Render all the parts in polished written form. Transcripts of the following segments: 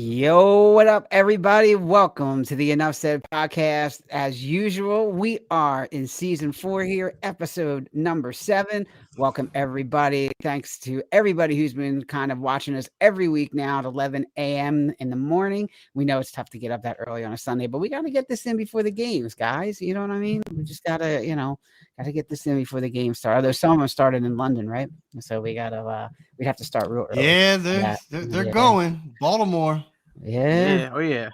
Yo, what up, everybody? Welcome to the Enough Said podcast. As usual, we are in season 4 here, episode number 7. Welcome, everybody. Thanks to everybody who's been kind of watching us every week now at 11 a.m. in the morning. We know it's tough to get up that early on a Sunday, but we got to get this in before the games, guys. You know what I mean? We just got to, got to get this in before the game start. Although some of them started in London, right? So we got to, we'd have to start real early. Yeah, they're going. Baltimore. Yeah. Oh yeah.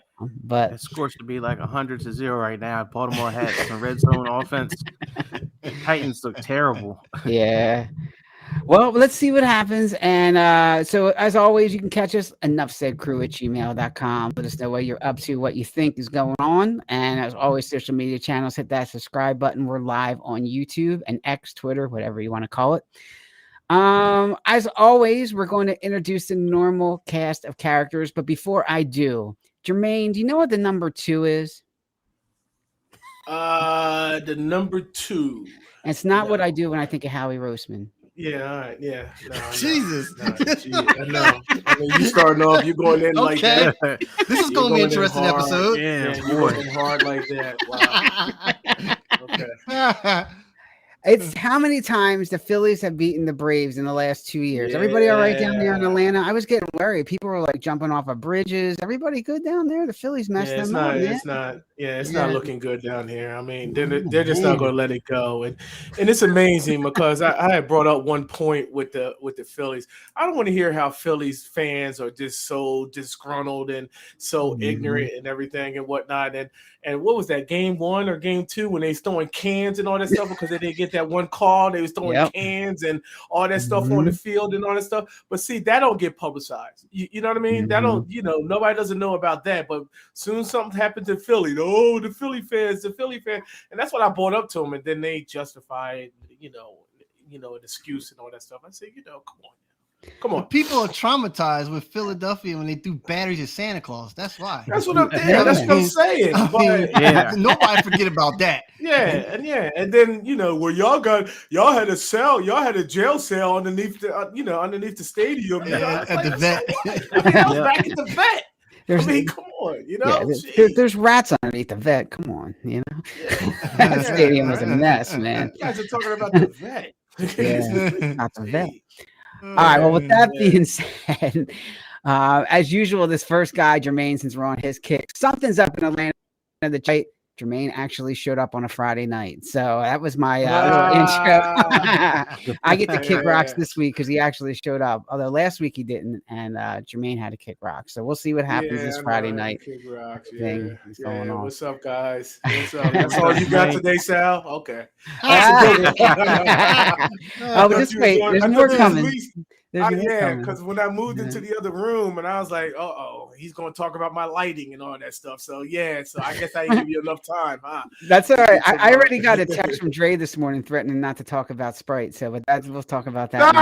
But It's scorched to be like 100-0 right now. Baltimore had some red zone offense. Titans look terrible. yeah. Well, let's see what happens. And so, as always, you can catch us enoughsaidcrew@gmail.com. Let us know what you're up to, what you think is going on. And as always, social media channels, hit that subscribe button. We're live on YouTube and X, Twitter, whatever you want to call it. As always, we're going to introduce the normal cast of characters. But before I do, Jermaine, do you know what the number 2 is? The number 2. And it's not what I do when I think of Howie Roseman. Yeah, all right, yeah. No, Jesus. No, I know. I mean, you starting off, you're going in like Okay. that. This is going to be an interesting hard. episode. Yeah, you're going hard like that. Wow. Okay. It's how many times the Phillies have beaten the Braves in the last 2 years. Everybody all right down there in Atlanta? I was getting worried. People were like jumping off of bridges. Everybody good down there? The Phillies messed them up. It's not looking good down here. I mean, they're just not going to let it go. And it's amazing because I had brought up one point with the Phillies. I don't want to hear how Phillies fans are just so disgruntled and so ignorant and everything and whatnot. And what was that, game 1 or game 2 when they was throwing cans and all that stuff because they didn't get that one call? They was throwing cans and all that stuff on the field and all that stuff. But see, that don't get publicized. You know what I mean? That don't, nobody doesn't know about that. But soon something happens in Philly. Oh, the Philly fans. And that's what I brought up to them. And then they justify, an excuse and all that stuff. I say, come on. People are traumatized with Philadelphia when they threw batteries at Santa Claus. That's why. That's what I'm saying. Nobody forget about that. And then where y'all had a jail cell underneath the stadium. At the vet. I was back at the vet. Come on, there's rats underneath the vet. Come on, that stadium was a mess, man. You guys are talking about the vet. Not the vet. All right. Well, with that being said, as usual, this first guy, Jermaine, since we're on his kick, something's up in Atlanta. Jermaine actually showed up on a Friday night. So that was my little intro. I get to kick rocks this week because he actually showed up. Although last week he didn't, and Jermaine had to kick rocks. So we'll see what happens this Friday night. Kick rocks, thing is going on. What's up, guys? What's up? That's all you got today, Sal? Okay. But just wait. There's more coming. Because when I moved into the other room and I was like, he's going to talk about my lighting and all that stuff. So, so I guess I didn't give you enough time, huh? That's all right. I already got a text from Dre this morning threatening not to talk about Sprite. So, but we'll talk about that.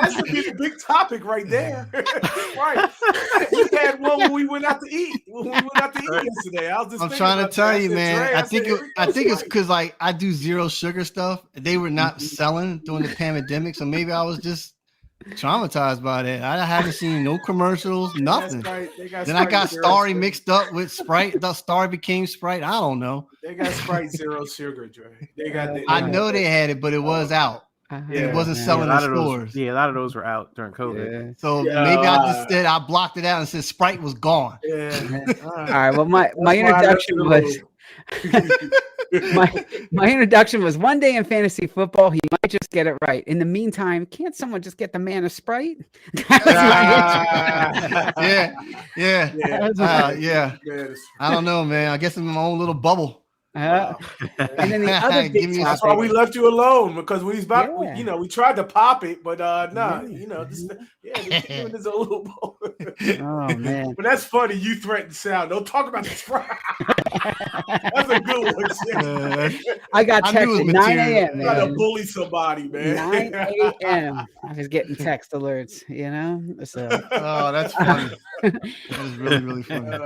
That's a big topic right there. Right. We had one when we went out to eat. Yesterday. I'm trying to tell you, man. I think it's because like I do zero sugar stuff. They were not selling during the pandemic, so maybe I was just traumatized by that. I haven't seen no commercials, nothing. Then I got Starry mixed up with Sprite. The Starry became Sprite. I don't know. They got Sprite zero sugar, Dre. I know they had it, but it was out. It wasn't selling in stores. A lot of those were out during COVID. So maybe I just said I blocked it out and said Sprite was gone. All right. Well, my introduction was. my introduction was one day in fantasy football, he might just get it right. In the meantime, can't someone just get the man a Sprite? Yeah. I don't know, man. I guess I'm in my own little bubble. And then the other big topic, that's why we left you alone because we was about, we tried to pop it, but this a little. Oh man! But that's funny. You threatened Sal. Don't talk about the Sprite. That's a good one. I got texted 9 a.m. You gotta bully somebody, man. 9 a.m. I was getting text alerts. So. Oh, that's funny. That is really, really funny.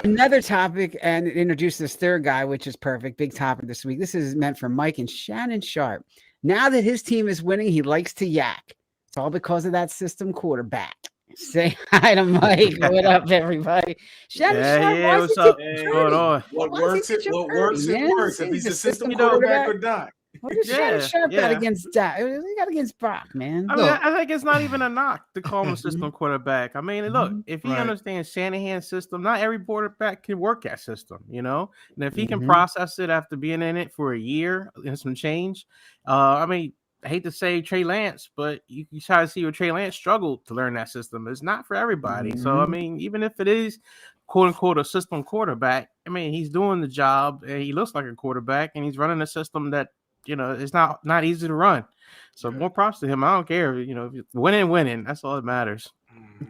Another topic, and introduce this third guy, which is perfect. Big topic this week. This is meant for Mike and Shannon Sharp. Now that his team is winning, he likes to yak. It's all because of that system quarterback. Say hi to Mike. What up, everybody? Shannon Sharp, why is what's he up? taking What's Purdy? going on? What Why is he works? taking What Purdy, works? It man? works. If He's he's a a system system quarterback or not. What does Shannon Sharp got against that? He got against Brock, man. I mean, I think it's not even a knock to call him a system quarterback. I mean, look, if he Right. understands Shanahan's system, not every quarterback can work that system, you know? And if he can Mhm. process it after being in it for a year and some change, I mean, I hate to say Trey Lance, but you try to see where Trey Lance struggled to learn that system. It's not for everybody. So, I mean, even if it is quote unquote a system quarterback, I mean, he's doing the job and he looks like a quarterback and he's running a system that, you know, it's not easy to run. So more props to him. I don't care. You know, winning. That's all that matters.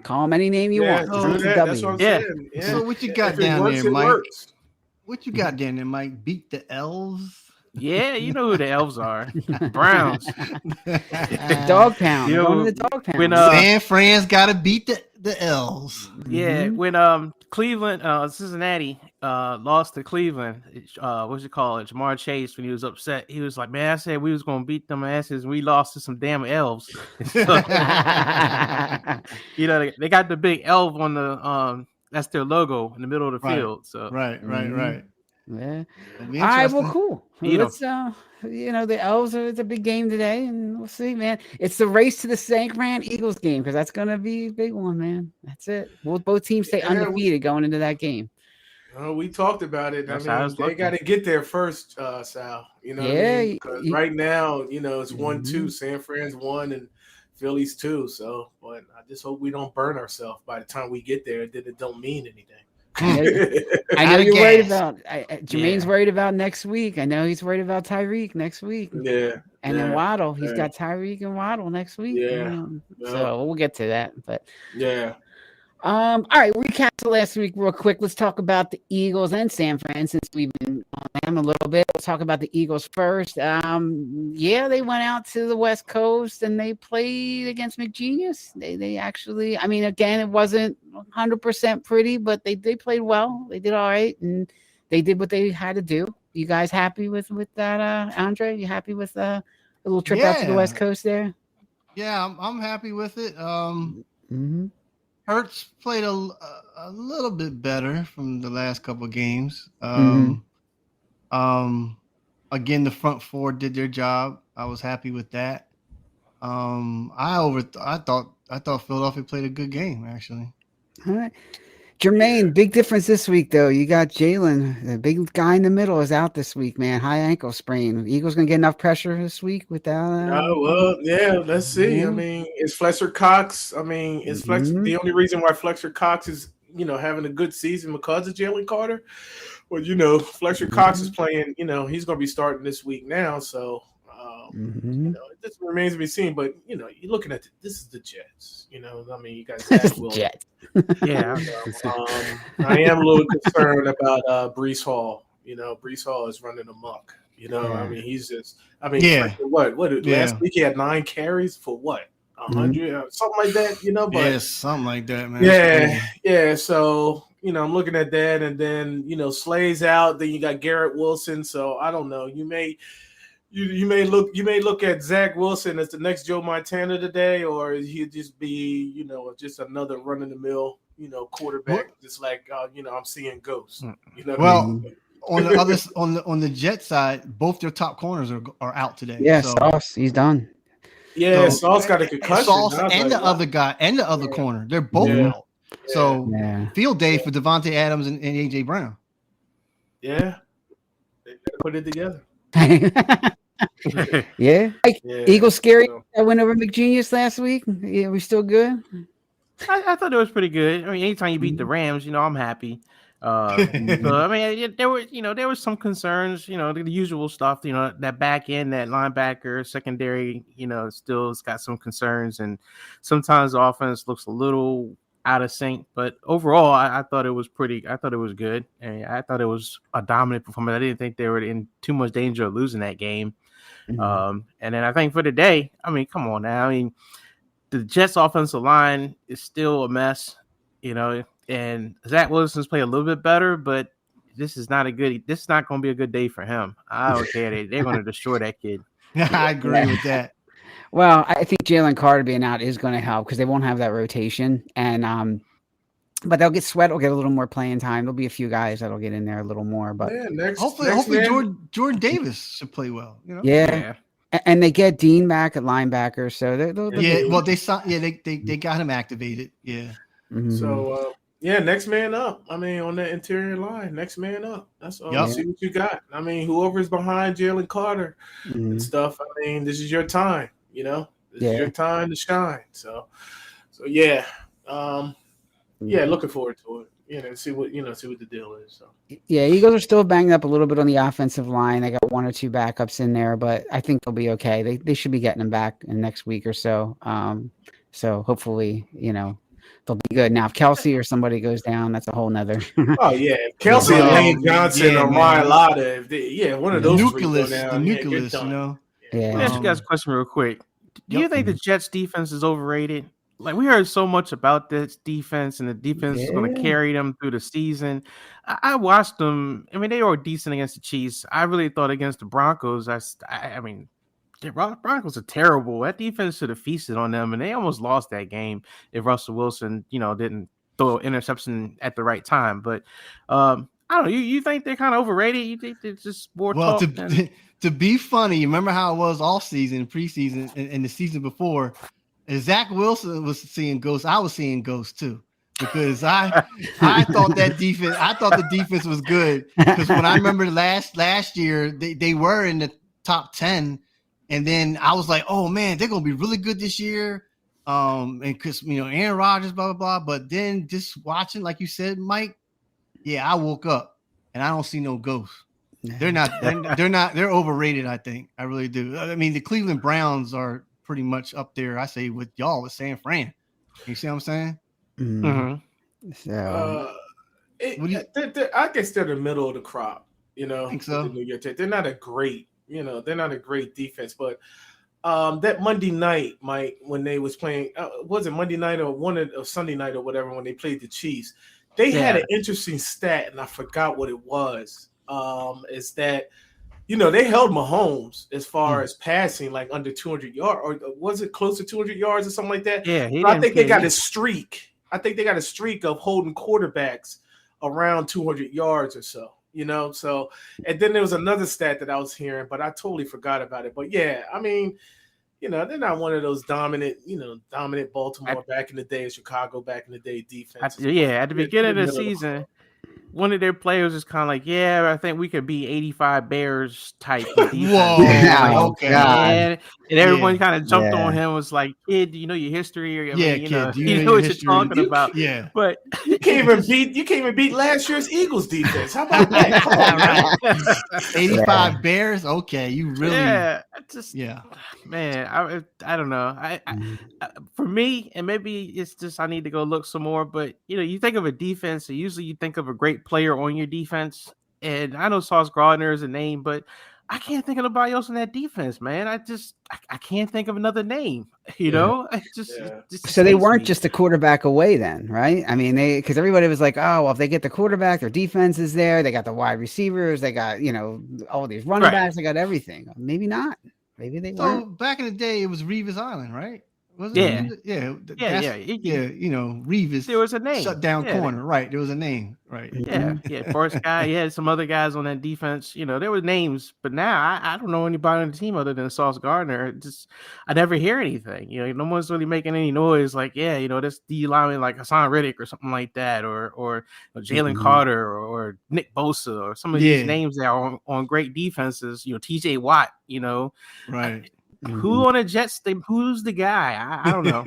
Call him any name you want. true It's a that. W. That's what I'm Yeah. saying. Yeah. So what you got If it down works, there, it Mike? works. What you got down there, Mike? Beat the elves. Yeah, you know who the elves are. Browns. Dog pound. You know, Going to the dog pound. when, San Fran's got to beat the elves. Yeah, when Cleveland, Cincinnati lost to Cleveland, what's it called? Jamar Chase, when he was upset, he was like, "Man, I said we was gonna beat them asses, and we lost to some damn elves." So, you know, they got the big elf on the that's their logo in the middle of the Right. field. So Right. Yeah. It'll be All right, well, interesting. cool. You know. Let's you know, the Elves are the big game today, and we'll see, man. It's the race to the San Fran Eagles game because that's gonna be a big one, man. That's it. Will both teams stay undefeated going into that game? We talked about it. That's I how mean, it's they looking. got to get there first, Sal. You know what I mean? Because right now, you know, it's 1-2. San Fran's 1 and Philly's 2. So, but I just hope we don't burn ourselves by the time we get there. That it don't mean anything. I know you're worried about. Jermaine's worried about next week. I know he's worried about Tyreek next week. Yeah, and then Waddle. He's got Tyreek and Waddle next week. Yeah. So we'll get to that. But yeah. All right, recap to last week real quick. Let's talk about the Eagles and San Fran since we've been on them a little bit. Let's talk about the Eagles first. Yeah, they went out to the West Coast and they played against McGenius. They actually, I mean, again, it wasn't 100% pretty, but they played well. They did all right, and they did what they had to do. You guys happy with that, Andre? You happy with a little trip out to the West Coast there? Yeah, I'm happy with it. Mm-hmm. Hurts played a little bit better from the last couple of games. Again, the front four did their job. I was happy with that. I thought Philadelphia played a good game, actually. All right. Jermaine, big difference this week, though. You got Jalen, the big guy in the middle, is out this week, man. High ankle sprain. Eagles going to get enough pressure this week without. Well, yeah, let's see. I mean, is Fletcher Cox? I mean, is Fletcher the only reason why Fletcher Cox is, you know, having a good season because of Jalen Carter? Well, you know, Fletcher Cox is playing, you know, he's going to be starting this week now. So, you know, it just remains to be seen. But, you know, you're looking at this is the Jets. You know, I mean, you got Zach Wilson. Jets. Yeah. I am a little concerned about Breece Hall. You know, Breece Hall is running amok. You know, I mean, he's just, I mean, last week he had 9 carries for what? 100, something like that, you know, but something like that, man. Yeah. So, you know, I'm looking at that, and then, you know, Slay's out, then you got Garrett Wilson. So I don't know. You may look at Zach Wilson as the next Joe Montana today, or he'd just be, you know, just another run of the mill, you know, quarterback, just like you know, I'm seeing ghosts. You know, on the other on the Jet side, both their top corners are out today. Yeah, Sauce, he's done. Yeah, Sauce got a concussion. Sauce and the other guy and the other corner, they're both out. So field day for Devontae Adams and AJ Brown. Yeah, they gotta put it together. Yeah. Eagles scary. I went over McGenius last week. Yeah, we still good. I thought it was pretty good. I mean, anytime you beat the Rams, you know, I'm happy. So I mean, there was some concerns, you know, the usual stuff, you know, that back end, that linebacker, secondary, you know, still's got some concerns, and sometimes the offense looks a little out of sync. But overall, I thought it was good, and I thought it was a dominant performance. I didn't think they were in too much danger of losing that game. And then I think for today, I mean, come on now. I mean, the Jets offensive line is still a mess, you know, and Zach Wilson's played a little bit better, but this is not going to be a good day for him. I don't care. They're going to destroy that kid. I agree with that. Well, I think Jalen Carter being out is going to help because they won't have that rotation, and but they'll get Sweat. Will get a little more playing time. There'll be a few guys that'll get in there a little more, but hopefully Jordan Davis should play well. You know? Yeah. And they get Dean back at linebacker, so they got him activated. Yeah. Mm-hmm. So next man up. I mean, on that interior line, next man up. That's all. Yep. See what you got. I mean, whoever's behind Jalen Carter and stuff. I mean, this is your time. You know, this is your time to shine. So yeah, looking forward to it. You know, see what the deal is. So. Yeah, Eagles are still banged up a little bit on the offensive line. They got 1 or 2 backups in there, but I think they'll be okay. They should be getting them back in the next week or so. So hopefully, they'll be good. Now, if Kelsey or somebody goes down, that's a whole nother. Oh yeah, Kelsey and Lane Johnson or Mailata. One of those. The nucleus, Yeah. Let me ask you guys a question real quick. Do you think the Jets defense is overrated? Like, we heard so much about this defense, and the defense is going to carry them through the season. I watched them. I mean, they were decent against the Chiefs. I really thought against the Broncos, I mean, the Broncos are terrible. That defense should have feasted on them, and they almost lost that game if Russell Wilson, didn't throw an interception at the right time. But I don't know. You think they're kind of overrated? You think they're just more talk? To be funny, you remember how it was all season, preseason, and the season before? As Zach Wilson was seeing ghosts, I was seeing ghosts too, because I thought that defense. I thought the defense was good because when I remember last year, they were in the top 10, and then I was like, oh man, they're gonna be really good this year. And because Aaron Rodgers, blah blah blah. But then just watching, like you said, Mike, I woke up and I don't see no ghosts. They're not. They're overrated. I think I really do. I mean, the Cleveland Browns are pretty much up there, I say, with San Fran. You see what I'm saying? Mm-hmm. So, I guess they're the middle of the crop. I think so. They're not a great, they're not a great defense, but that Monday night, Mike, when they was playing, was it Monday night or Sunday night or whatever, when they played the Chiefs, they had an interesting stat, and I forgot what it was. Is that they held Mahomes as far as passing, like under 200 yards, or was it close to 200 yards or something like that? Yeah, I think they got a streak. I think they got a streak of holding quarterbacks around 200 yards or so. So, and then there was another stat that I was hearing, but I totally forgot about it. But yeah, I mean, they're not one of those dominant Baltimore back in the day, Chicago back in the day defense. At the beginning of the season, one of their players is kind of like, I think we could be 85 Bears type defense. Whoa, okay. And everyone kind of jumped on him, was like, kid, do you know your history? Or, kid, you know what you're talking about. Yeah. But you can't even beat last year's Eagles defense. How about that? Come on, right? 85 Bears? Okay, you really man, I don't know. I for me, and maybe it's just I need to go look some more, but you think of a defense, and usually you think of a great player on your defense. And I know Sauce Gardner is a name, but I can't think of nobody else in that defense, man. I can't think of another name, So they weren't just a quarterback away then, right? I mean, because everybody was like, oh, well, if they get the quarterback, their defense is there. They got the wide receivers. They got, all these running backs. They got everything. Maybe not. Maybe they weren't. So back in the day, it was Revis Island, right? Was it? Yeah. Revis. There was a name. Shut down corner, right? There was a name, right? Yeah. First guy, had some other guys on that defense. There were names, but now I don't know anybody on the team other than Sauce Gardner. I never hear anything. No one's really making any noise. Like, this D lineman like Hassan Riddick or something like that, or Jalen Carter or Nick Bosa or some of these names that are on great defenses. TJ Watt. Right. Who on the Jets? Who's the guy? I don't know.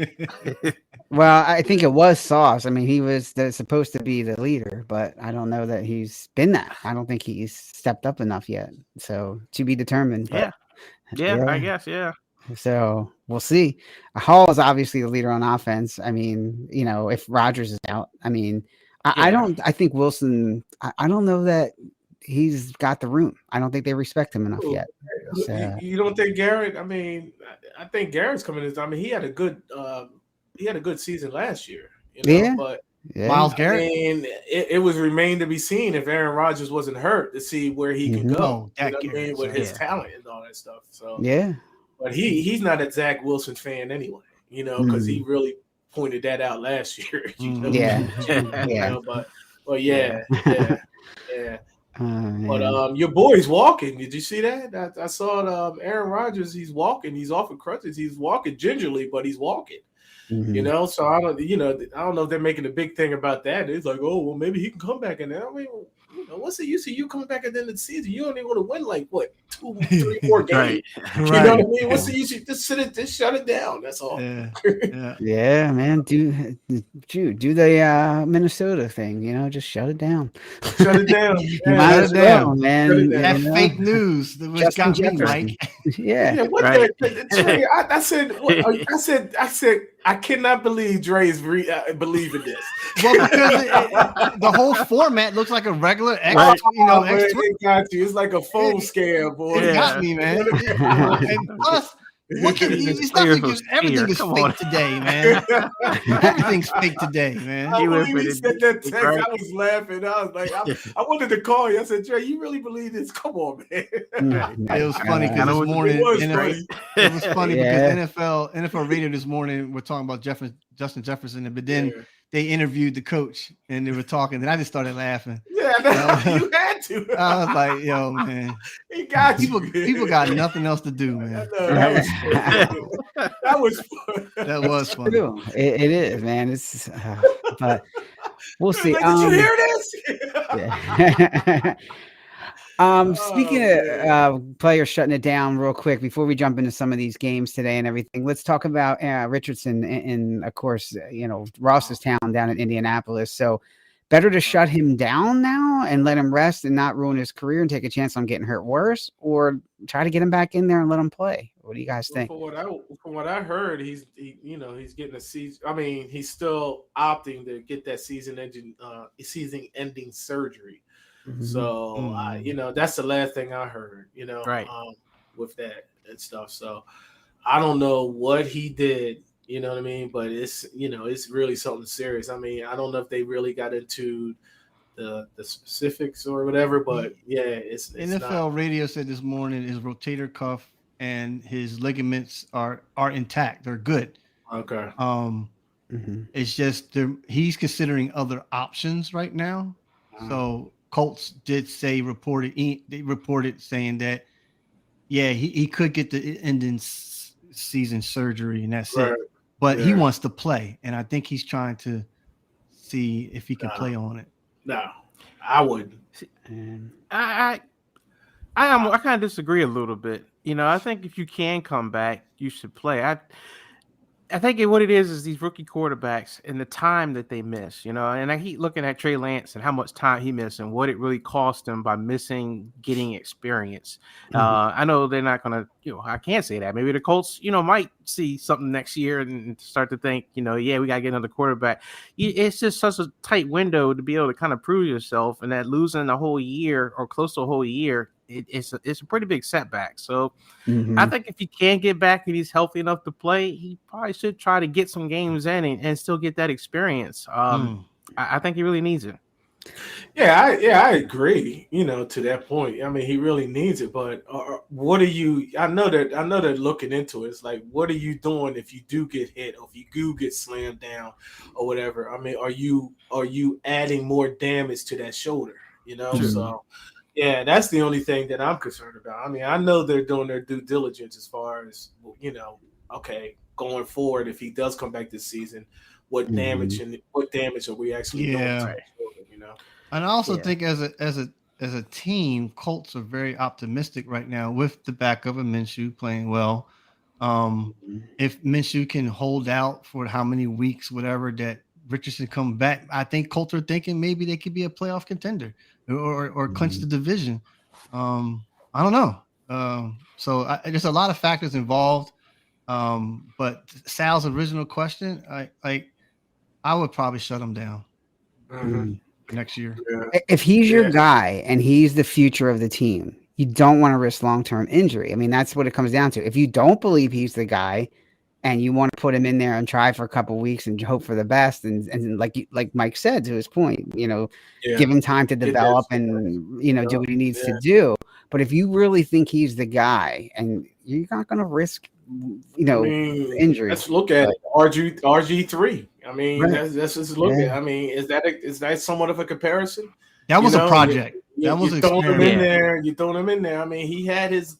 Well, I think it was Sauce. I mean, he was supposed to be the leader, but I don't know that he's been that. I don't think he's stepped up enough yet. So to be determined. Yeah, I guess. Yeah. So we'll see. Hall is obviously the leader on offense. I mean, if Rodgers is out, I mean, I think Wilson. I don't know that he's got the room. I don't think they respect him enough yet. So. You don't think Garrett? I mean, I think Garrett's coming in. I mean, he had a good season last year. But Myles Garrett. I mean, it was remain to be seen if Aaron Rodgers wasn't hurt to see where he can go. With his talent and all that stuff. So But he's not a Zach Wilson fan anyway, because he really pointed that out last year. But yeah. But your boy's walking. Did you see that? I saw it. Aaron Rodgers. He's walking. He's off of crutches. He's walking gingerly, but he's walking. So I don't know if they're making a big thing about that. It's like, oh well, maybe he can come back in there. I mean, what's the use of you coming back at the end of the season? You only want to win like what 2, 3, 4 games. Right. You know what I mean? What's the use? Just shut it down. That's all. Yeah, man. Do the Minnesota thing. Just shut it down. Shut it down. Shut it down, man. That fake news that was got me, Mike. Yeah. What right. Trey, I said I cannot believe Dre's believing this. Well, because the whole format looks like a regular X, It got you. It's like a phone scam, boy. It got me, man. And plus, everything is fake today, man. Everything's fake today, man. When he said that text, I was laughing. I was like, I wanted to call you. I said, Trey, you really believe this? Come on, man. It was funny because this morning, it was funny because NFL Radio this morning, we're talking about Justin Jefferson, but then they interviewed the coach and they were talking, and I just started laughing. Yeah, you had to. I was like, yo, man. He got people got nothing else to do, man. That was fun. That was funny. It is, man. It's but we'll see. Like, did you hear this? Speaking of players shutting it down real quick before we jump into some of these games today and everything, let's talk about Richardson in of course, Ross's town down in Indianapolis. So better to shut him down now and let him rest and not ruin his career and take a chance on getting hurt worse, or try to get him back in there and let him play. What do you guys think? From what I heard, he's getting a season. I mean, he's still opting to get that season-ending surgery. So that's the last thing I heard. With that and stuff. So I don't know what he did. You know what I mean? But it's really something serious. I mean, I don't know if they really got into the specifics or whatever, but it's NFL Radio said this morning his rotator cuff and his ligaments are intact. They're good. Okay. It's just he's considering other options right now. So Colts did say they reported saying that he could get the ending season surgery and that's it. But he wants to play, and I think he's trying to see if he can play on it. No, I wouldn't. I kind of disagree a little bit. I think if you can come back, you should play. I think what it is these rookie quarterbacks and the time that they miss, and I keep looking at Trey Lance and how much time he missed and what it really cost him by getting experience. I know they're not going to, I can't say that. Maybe the Colts, might see something next year and start to think, we got to get another quarterback. It's just such a tight window to be able to kind of prove yourself, and that losing a whole year or close to a whole year, it's a pretty big setback. So I think if he can get back and he's healthy enough to play, he probably should try to get some games in and still get that experience. I think he really needs it. I agree. To that point, I mean, he really needs it. But what are you? I know they're looking into it. It's like, what are you doing if you do get hit or if you do get slammed down or whatever? I mean, are you adding more damage to that shoulder? So. Yeah, that's the only thing that I'm concerned about. I mean, I know they're doing their due diligence as far as, going forward, if he does come back this season, what damage are we actually doing to the children, And I also think as a team, Colts are very optimistic right now with the backup of Minshew playing well. If Minshew can hold out for how many weeks, whatever, that Richardson come back, I think Colts are thinking maybe they could be a playoff contender or clinch the division. I don't know. So there's a lot of factors involved. But Sal's original question, I would probably shut him down next year. If he's your guy and he's the future of the team, you don't want to risk long-term injury. I mean, that's what it comes down to. If you don't believe he's the guy and you want to put him in there and try for a couple of weeks and hope for the best, and like Mike said, to his point, give him time to develop and do what he needs to do. But if you really think he's the guy, and you're not going to risk, injury. Let's look at it. RG3. I mean, Right. let's just look at. I mean, is that somewhat of a comparison? That was a project. That was you throwing him in experiment. there. You throwing him in there. I mean, he had his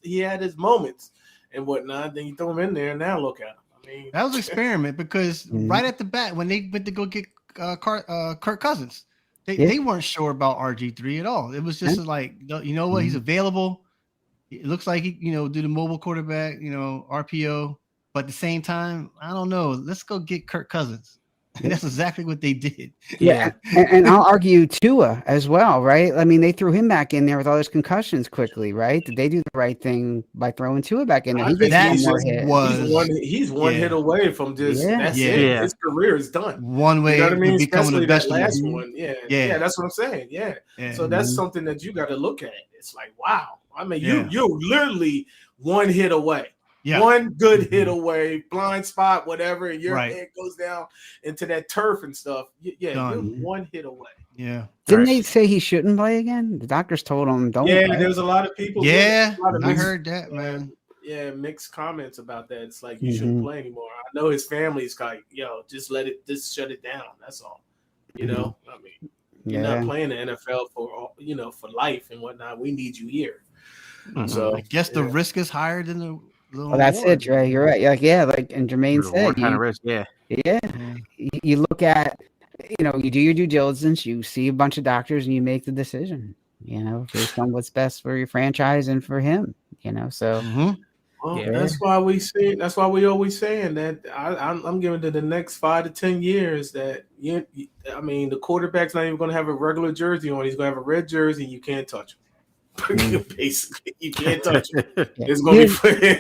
moments and whatnot. Then you throw him in there, and now look at him. I mean, That was an experiment because right at the bat, when they went to go get Kirk Cousins, they weren't sure about RG3 at all. It was just like, you know what, he's available. It looks like he, do the mobile quarterback, RPO. But at the same time, I don't know. Let's go get Kirk Cousins. And that's exactly what they did. Yeah, and I'll argue Tua as well, right? I mean, they threw him back in there with all his concussions quickly, right? Did they do the right thing by throwing Tua back in there? He gets one more hit. He's one hit away from just that's it. Yeah. His career is done. One way You know what I mean? to becoming Especially the best. that last one. Yeah, that's what I'm saying. Yeah. Yeah. So that's something that you got to look at. It's like, wow. I mean, you're literally one hit away. Yeah. One good hit away, blind spot, whatever, and your Right. head goes down into that turf and stuff. You're one hit away. Yeah. Didn't they say he shouldn't play again? The doctors told him don't. Yeah, play. there's a lot of people. Yeah, a lot of I mixed- heard that, man. Yeah, mixed comments about that. It's like you shouldn't play anymore. I know his family's like, just shut it down. That's all. I mean, you're not playing the NFL for life and whatnot. We need you here. So I guess the risk is higher than the. Well, that's it, Dre. You're right. And Jermaine said, kind of risk, yeah. You look at, you do your due diligence, you see a bunch of doctors, and you make the decision, based on what's best for your franchise and for him, So Well, that's why we always saying that I'm giving to the next 5 to 10 years that I mean, the quarterback's not even going to have a regular jersey on. He's going to have a red jersey. And you can't touch him. Basically, you can't touch him. It's going to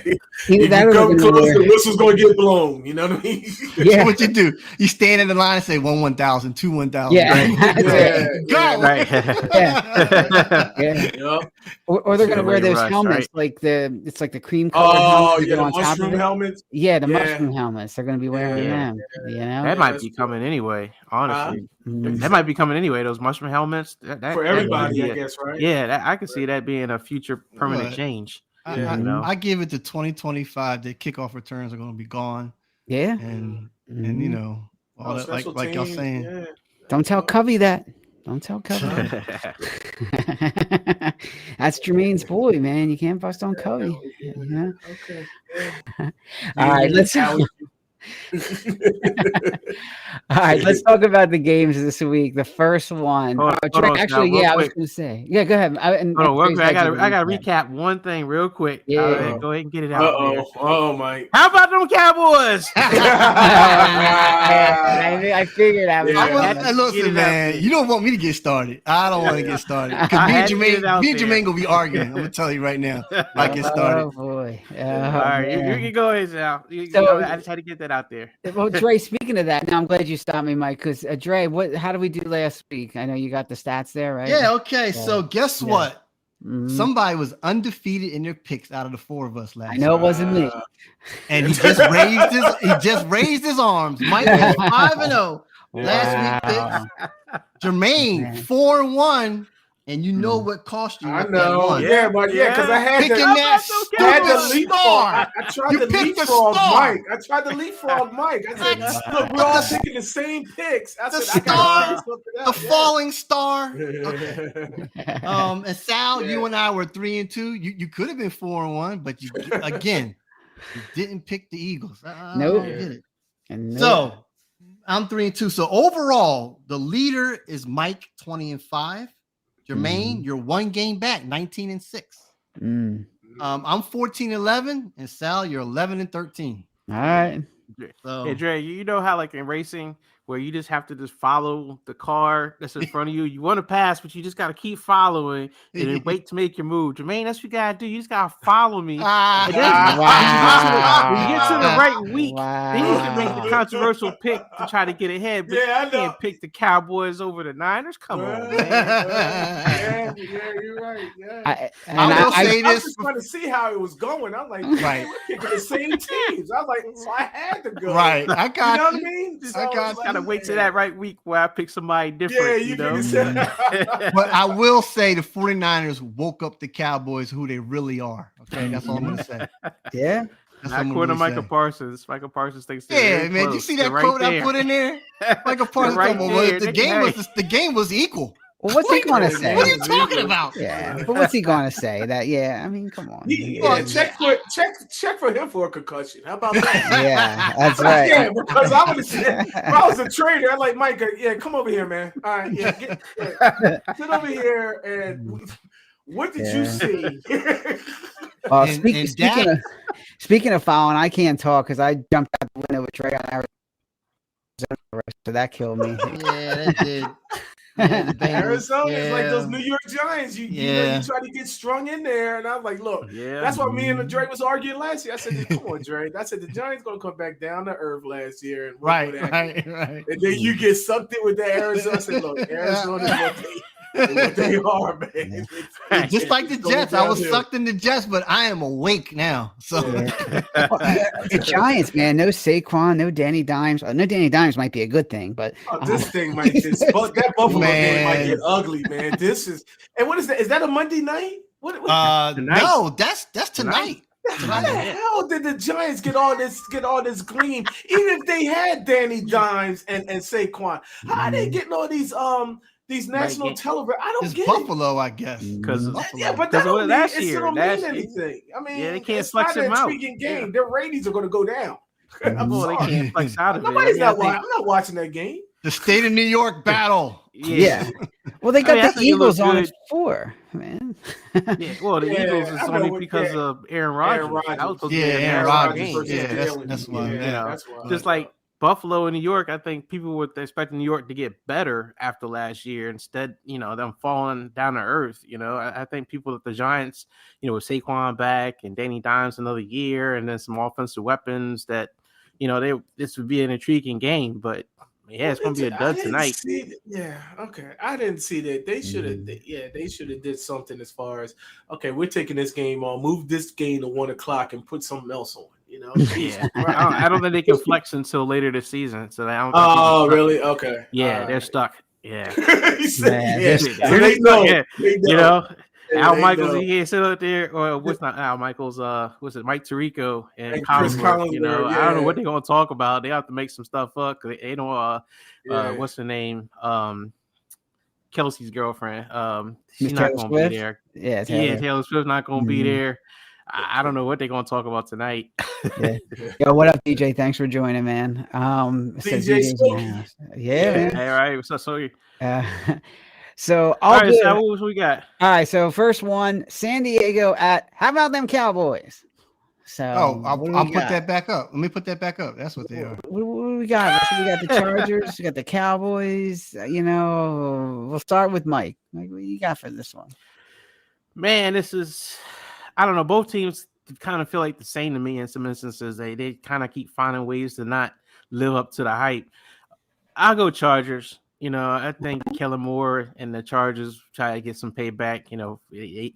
be. If you come close, the whistle's going to get blown. You know what I mean? Yeah. What you do? You stand in the line and say 1,000, 2,000. Yeah. Go. Right. Yeah. Or they're going to wear those helmets, it's like the cream color. Oh, yeah, the mushroom helmets. Yeah, the mushroom helmets. They're going to be wearing them. That might be coming anyway. Honestly, that might be coming anyway. Those mushroom helmets for everybody, I guess, right? Yeah, I could see that being a future permanent change. I give it to 2025. The kickoff returns are going to be gone. Yeah, and all that, like y'all saying. Yeah. Don't tell Covey that. Don't tell Covey. That's Jermaine's boy, man. You can't bust on Covey. Okay. All right, let's. All right, let's talk about the games this week. The first one, I was going to say, go ahead. I gotta recap one thing real quick. Yeah, go ahead and get it out. Mike. How about them Cowboys? I figured out. Listen, man, you don't want me to get started. I don't want to get started because me and Jermaine gonna be arguing. I'm gonna tell you right now. I get started. Oh boy! All right, you can go ahead, Sal. I just had to get that out there. Well, Dre, speaking of that, now I'm glad you stopped me, Mike, because Dre, how did we do last week? I know you got the stats there, right? Yeah, okay. So guess what? Somebody was undefeated in their picks out of the four of us last. I know it wasn't me. And he just raised his arms. Mike was 5-0 last week picks. Jermaine 4-1. And you know what cost you? I know. Because I had picking that star. I tried to leapfrog Mike. I said, look, we're all picking the same picks. I said, the falling star. Okay. And Sal, you and I were 3-2. You could have been 4-1, but you didn't pick the Eagles. Nope. So I'm 3-2. So overall, the leader is Mike 20-5. Jermaine, you're one game back, 19-6. I'm 14-11, and Sal, you're 11-13. All right. So, hey, Dre, you know how like in racing where you just have to just follow the car that's in front of you. You want to pass, but you just got to keep following and then wait to make your move. Jermaine, that's what you got to do. You just got to follow me. And then when you get to the right week, then you can make the controversial pick to try to get ahead. But you can't pick the Cowboys over the Niners. Come on, man. Yeah, you're right. Yeah. I will say I was this. just trying to see how it was going. I'm like, we're picking the same teams. I was like, so I had to go. Right. I got you. Know what I mean? I got gotta wait till that right week where I pick somebody different. Yeah, you know. But I will say the 49ers woke up the Cowboys who they really are. Okay, that's all I'm gonna say. Yeah. That's Not according to Michael Parsons. Michael Parsons thinks yeah, man. Did you see that quote I put in there? Michael Parsons right there. The game was equal. Well, what's he going to say? What are you talking about? Yeah, but what's he going to say? That I mean, come on. Check for him for a concussion. How about that? Yeah, that's right. Yeah, because I would have said, if I was a trader, I'd like Mike. Yeah, come over here, man. All right, sit over here and. What did you see? Speaking of fouling, I can't talk because I jumped out the window with Trey on Arizona, so that killed me. Yeah, that did. Arizona is like those New York Giants. You try to get strung in there, and I was like, look, that's why me and Dre was arguing last year. I said, come on, Dre. I said the Giants gonna come back down to earth last year, and right. And then you get sucked in with the Arizona. I said, look, Arizona is what they are, man. Just like the Jets, I was sucked in the Jets, but I am awake now. So the Giants, man, no Saquon, no Danny Dimes. No Danny Dimes might be a good thing, but this thing might that Buffalo game might get ugly, man. This is what is that? Is that a Monday night? What no, that's tonight. How the hell did the Giants get all this gleam? Even if they had Danny Dimes and Saquon, how are they getting all these national television? I don't get Buffalo, I guess. Because but that don't mean anything. I mean, they can't flex them out. Game. Yeah. Their ratings are going to go down. They can't flex out of it. I'm not watching that game. The state of New York battle. Yeah. Well, they got the Eagles on it for, man. Well, the Eagles is only because of Aaron Rodgers. Aaron Rodgers. That's why. That's why. Just like Buffalo and New York, I think people were expecting New York to get better after last year. Instead, them falling down to earth. I think people at the Giants, with Saquon back and Danny Dimes another year, and then some offensive weapons that, this would be an intriguing game. But it's going to be a dud tonight. Okay. I didn't see that. They should have. They should have did something as far as we're taking this game on, move this game to 1:00 and put something else on. I don't think they can flex until later this season. So I don't. Oh, really? Okay. Yeah, they're stuck. Yeah. They know. Al Michaels, he can't sit up there, or what's not Al Michaels? What's it? Mike Tirico and Chris Collinsworth. I don't know what they're gonna talk about. They have to make some stuff up because they don't. What's her name? Kelsey's girlfriend. She's not gonna be there. Yeah, Taylor Swift's not gonna be there. I don't know what they're going to talk about tonight. Yo, what up, DJ? Thanks for joining, man. DJ man. All right. So all right, so what we got? All right. So first one, San Diego at. How about them Cowboys? So I'll put that back up. Let me put that back up. That's what they are. What we got? So we got the Chargers. We got the Cowboys. We'll start with Mike. What do you got for this one? Man, this is. I don't know. Both teams kind of feel like the same to me in some instances. They kind of keep finding ways to not live up to the hype. I'll go Chargers. I think Kellen Moore and the Chargers try to get some payback.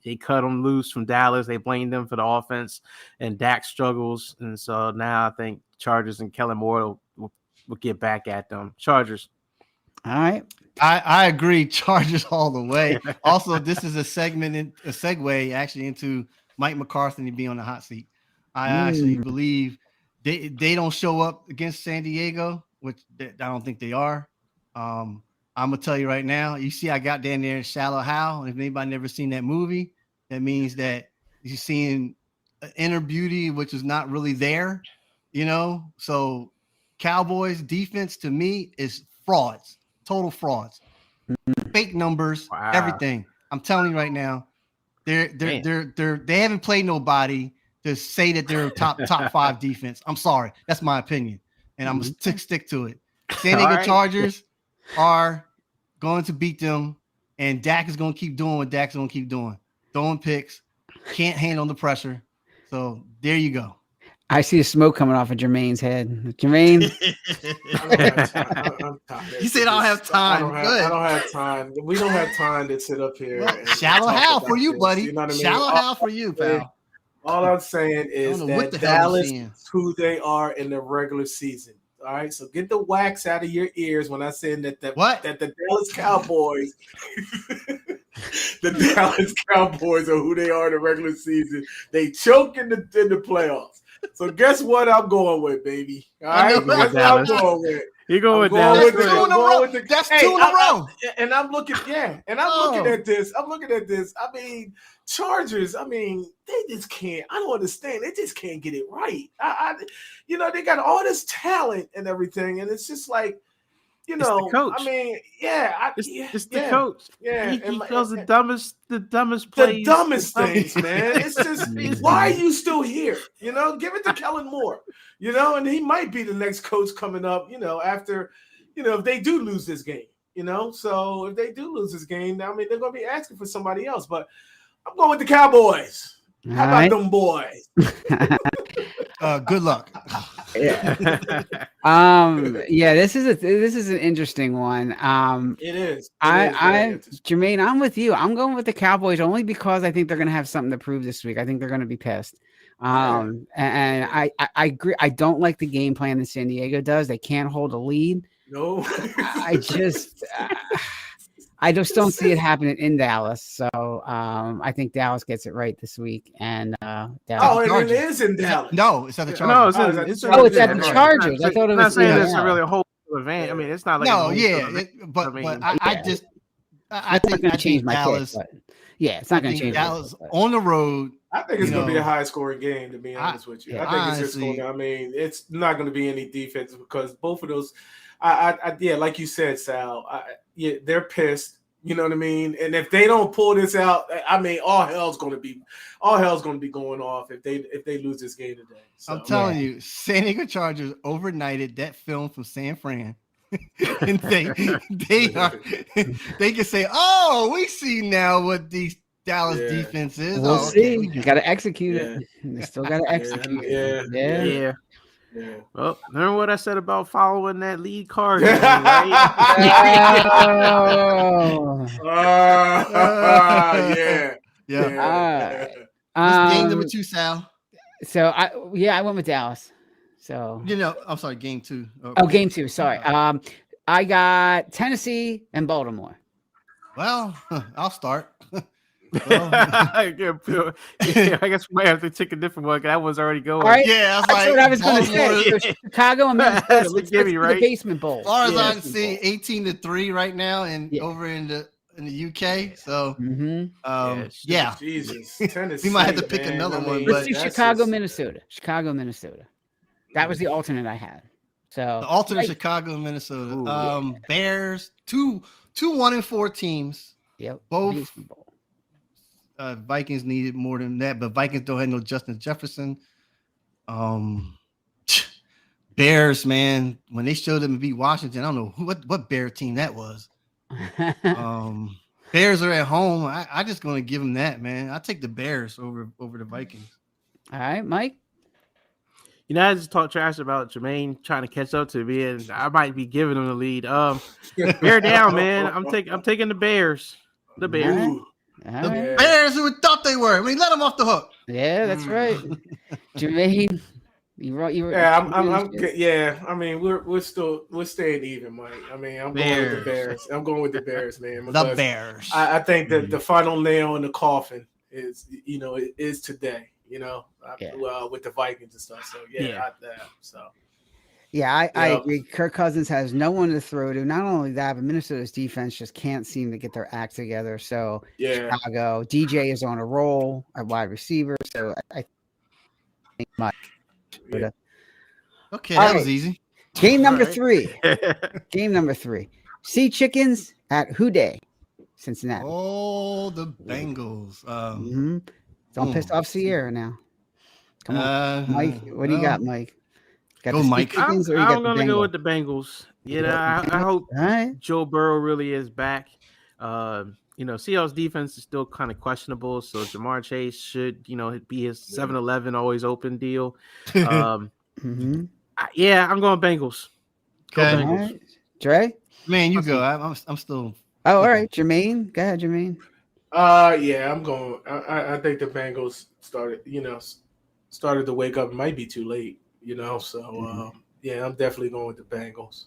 They cut them loose from Dallas. They blamed them for the offense, and Dak struggles. And so now I think Chargers and Kellen Moore will get back at them. Chargers. All right. I agree. Chargers all the way. Also, this is a segue actually into Mike McCarthy to be on the hot seat. I actually believe they don't show up against San Diego, which I don't think they are. I'm gonna tell you right now. You see, I got down there Shallow Hal. If anybody never seen that movie, that means that you're seeing inner beauty, which is not really there. So Cowboys defense to me is frauds, total frauds, fake numbers, everything. I'm telling you right now. They haven't played nobody to say that they're top 5 defense. I'm sorry, that's my opinion, and I'm gonna stick to it. San Diego Chargers are going to beat them, and Dak is going to keep doing what Dak's going to keep doing, throwing picks, can't handle the pressure. So there you go. I see the smoke coming off of Jermaine's head. Jermaine, you said I don't have time. I don't have time. We don't have time to sit up here. Shallow Hal for you, buddy. Shallow Hal for you, pal. All I'm saying is that Dallas is who they are in the regular season. All right, so get the wax out of your ears when I say that the Dallas Cowboys, the Dallas Cowboys are who they are in the regular season. They choke in the playoffs. So guess what I'm going with, baby? All right, that's what I'm going with. You're going with Dallas. That's two in a row. And I'm looking, looking at this. I mean, Chargers, I mean, they just can't. I don't understand. They just can't get it right. They got all this talent and everything, and it's just like, it's the coach. I mean, it's the coach. Yeah, he calls the dumbest plays, the dumbest things, man. It's just why are you still here? Give it to Kellen Moore. And he might be the next coach coming up. After, if they do lose this game. So if they do lose this game, I mean, they're going to be asking for somebody else. But I'm going with the Cowboys. How about them boys? Good luck. This is an interesting one. It is. Jermaine, I'm with you. I'm going with the Cowboys only because I think they're going to have something to prove this week. I think they're going to be pissed. And I agree. I don't like the game plan that San Diego does. They can't hold a lead. No, I just don't see it happening in Dallas. So I think Dallas gets it right this week. And it is in Dallas. No, it's at the Chargers. No, it's at the Chargers. I thought it was. I'm not saying it's a really a whole event. I mean, it's not like I think going to change my Dallas. It's not going to change Dallas on the road. I think it's going to be a high-scoring game. To be honest with you, I think it's just going. I mean, it's not going to be any defense because both of those. Like you said, Sal. They're pissed. You know what I mean? And if they don't pull this out, I mean, all hell's going to be going off if they lose this game today. So, I'm telling you, San Diego Chargers overnighted that film from San Fran. And they can say, "Oh, we see now what these Dallas defense is." We'll see. You got to execute it. They still got to execute. Yeah. Well, remember what I said about following that lead card, right? Game number 2, Sal. So I went with Dallas. So I'm sorry, game 2. Game 2. Sorry. I got Tennessee and Baltimore. Well, I'll start. I guess we might have to take a different one. That one's already going. All right. Yeah, that's what I was going to say. So Chicago and Minnesota. Let's give you right. The basement bowl. As far as I can see, 18-3 right now, and over in the UK. So, Jesus, Tennessee, we might have to pick another one. Let's do Chicago, Minnesota. Chicago, Minnesota. That was the alternate I had. So the alternate Chicago, Minnesota. Bears, 1-4 teams. Yep. Both. Vikings needed more than that, but Vikings don't have no Justin Jefferson. Bears, man, when they showed them to beat Washington, I don't know what Bear team that was. Bears are at home. I just going to give them that, man. I take the Bears over the Vikings. All right, Mike. I just talked trash about Jermaine trying to catch up to me, and I might be giving him the lead. Bear down, man. I'm taking the Bears. The Bears. Right. Bears who thought they were. I mean, let them off the hook. Yeah, that's right. Jermaine, you were. Yeah, I mean, we're staying even, Mike. I mean, I'm going with the Bears. I'm going with the Bears, man. The Bears. I think that the final nail in the coffin is today. With the Vikings and stuff. So I agree. Kirk Cousins has no one to throw to. Not only that, but Minnesota's defense just can't seem to get their act together. So Chicago, DJ is on a roll at wide receiver. So I think much. Okay, that was easy. Game number 3. Game number 3. Sea Chickens at Houday, Cincinnati. Oh, the Bengals. Don't piss off Sierra now. Come on, Mike. What do you got, Mike? Go, Mike. I'm going to go with the Bengals. I hope Joe Burrow really is back. Seattle's defense is still kind of questionable, so Jamar Chase should, be his 7-Eleven always open deal. I'm going Bengals. Okay. All right. Dre? Man, you go. I'm still. Oh, all right. Jermaine. Go ahead, Jermaine. I'm going. I think the Bengals started to wake up. It might be too late, So Yeah, I'm definitely going with the Bengals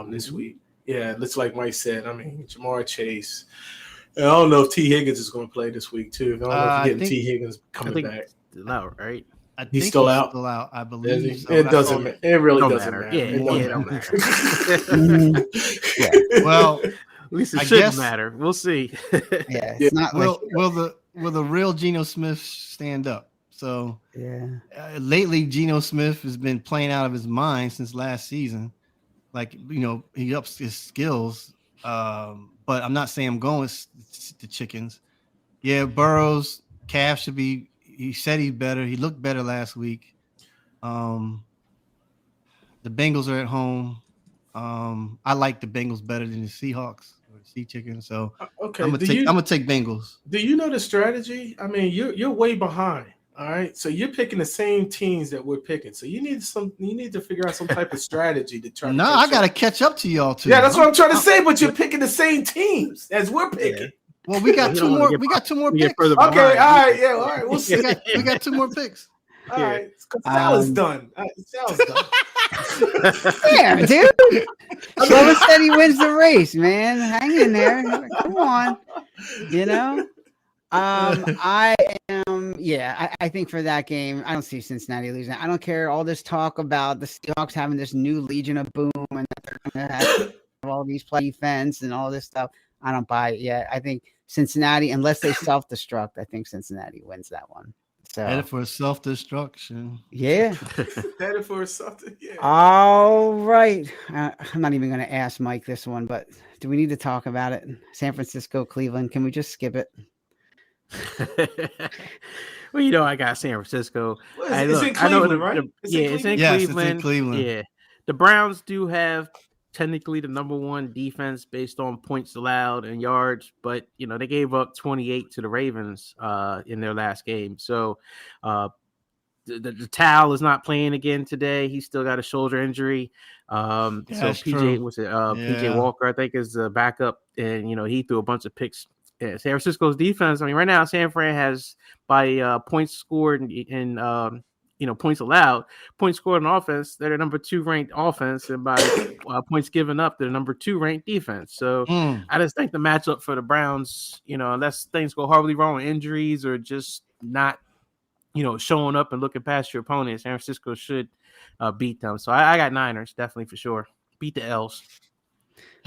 this week. Yeah, it looks like Mike said. I mean, Jamar Chase. And I don't know if T. Higgins is going to play this week too. I don't know if you're getting T. Higgins coming back. No, right? I think he's still out. Still out, I believe. So. It doesn't matter. It really doesn't matter. Yeah, it don't matter. Yeah. Well, at least it I shouldn't guess- matter. We'll see. Yeah, it's not like Will the real Geno Smith stand up? So yeah. lately, Geno Smith has been playing out of his mind since last season. Like, you know, he ups his skills. But I'm not saying I'm going with the chickens. Yeah, Burrows, calf should be. He said he's better. He looked better last week. The Bengals are at home. I like the Bengals better than the Seahawks or the Sea Chickens. So okay, I'm gonna take Bengals. Do you know the strategy? I mean, you're way behind. All right, so you're picking the same teams that we're picking. So you need to figure out some type of strategy to try. No, I gotta catch up to y'all too. Yeah, that's what I'm trying to say. But you're picking the same teams as we're picking. Yeah. Well, we got two more. We got two more picks. further Okay, behind. all right, yeah, all right. We'll see. We got two more picks. All right, Sal is done. Sal's done. Yeah, dude. Silva said he wins the race, man. Hang in there. Come on. You know? I think for that game, I don't see Cincinnati losing. I don't care all this talk about the Seahawks having this new Legion of Boom and that they're going to have all these play defense and all this stuff. I don't buy it yet. I think Cincinnati, unless they self-destruct, I think Cincinnati wins that one. So Headed for self-destruction. yeah. Headed for something. Yeah. All right. I'm not even going to ask Mike this one, but do we need to talk about it? San Francisco, Cleveland. Can we just skip it? Well, you know, I got San Francisco. Well, it's in Cleveland, right? It's in Cleveland. Yes, it's in Cleveland. Yeah, the Browns do have technically the number one defense based on points allowed and yards, but you know they gave up 28 to the Ravens in their last game. So the Towel is not playing again today. He's still got a shoulder injury. So PJ Walker, I think, is the backup, and you know he threw a bunch of picks. Yeah, San Francisco's defense. I mean, right now San Fran has by points scored and points allowed, points scored on offense. They're the number 2 ranked offense, and by points given up, they're the number 2 ranked defense. So I just think the matchup for the Browns, you know, unless things go horribly wrong with injuries or just not, you know, showing up and looking past your opponent, San Francisco should beat them. So I got Niners definitely for sure. Beat the L's.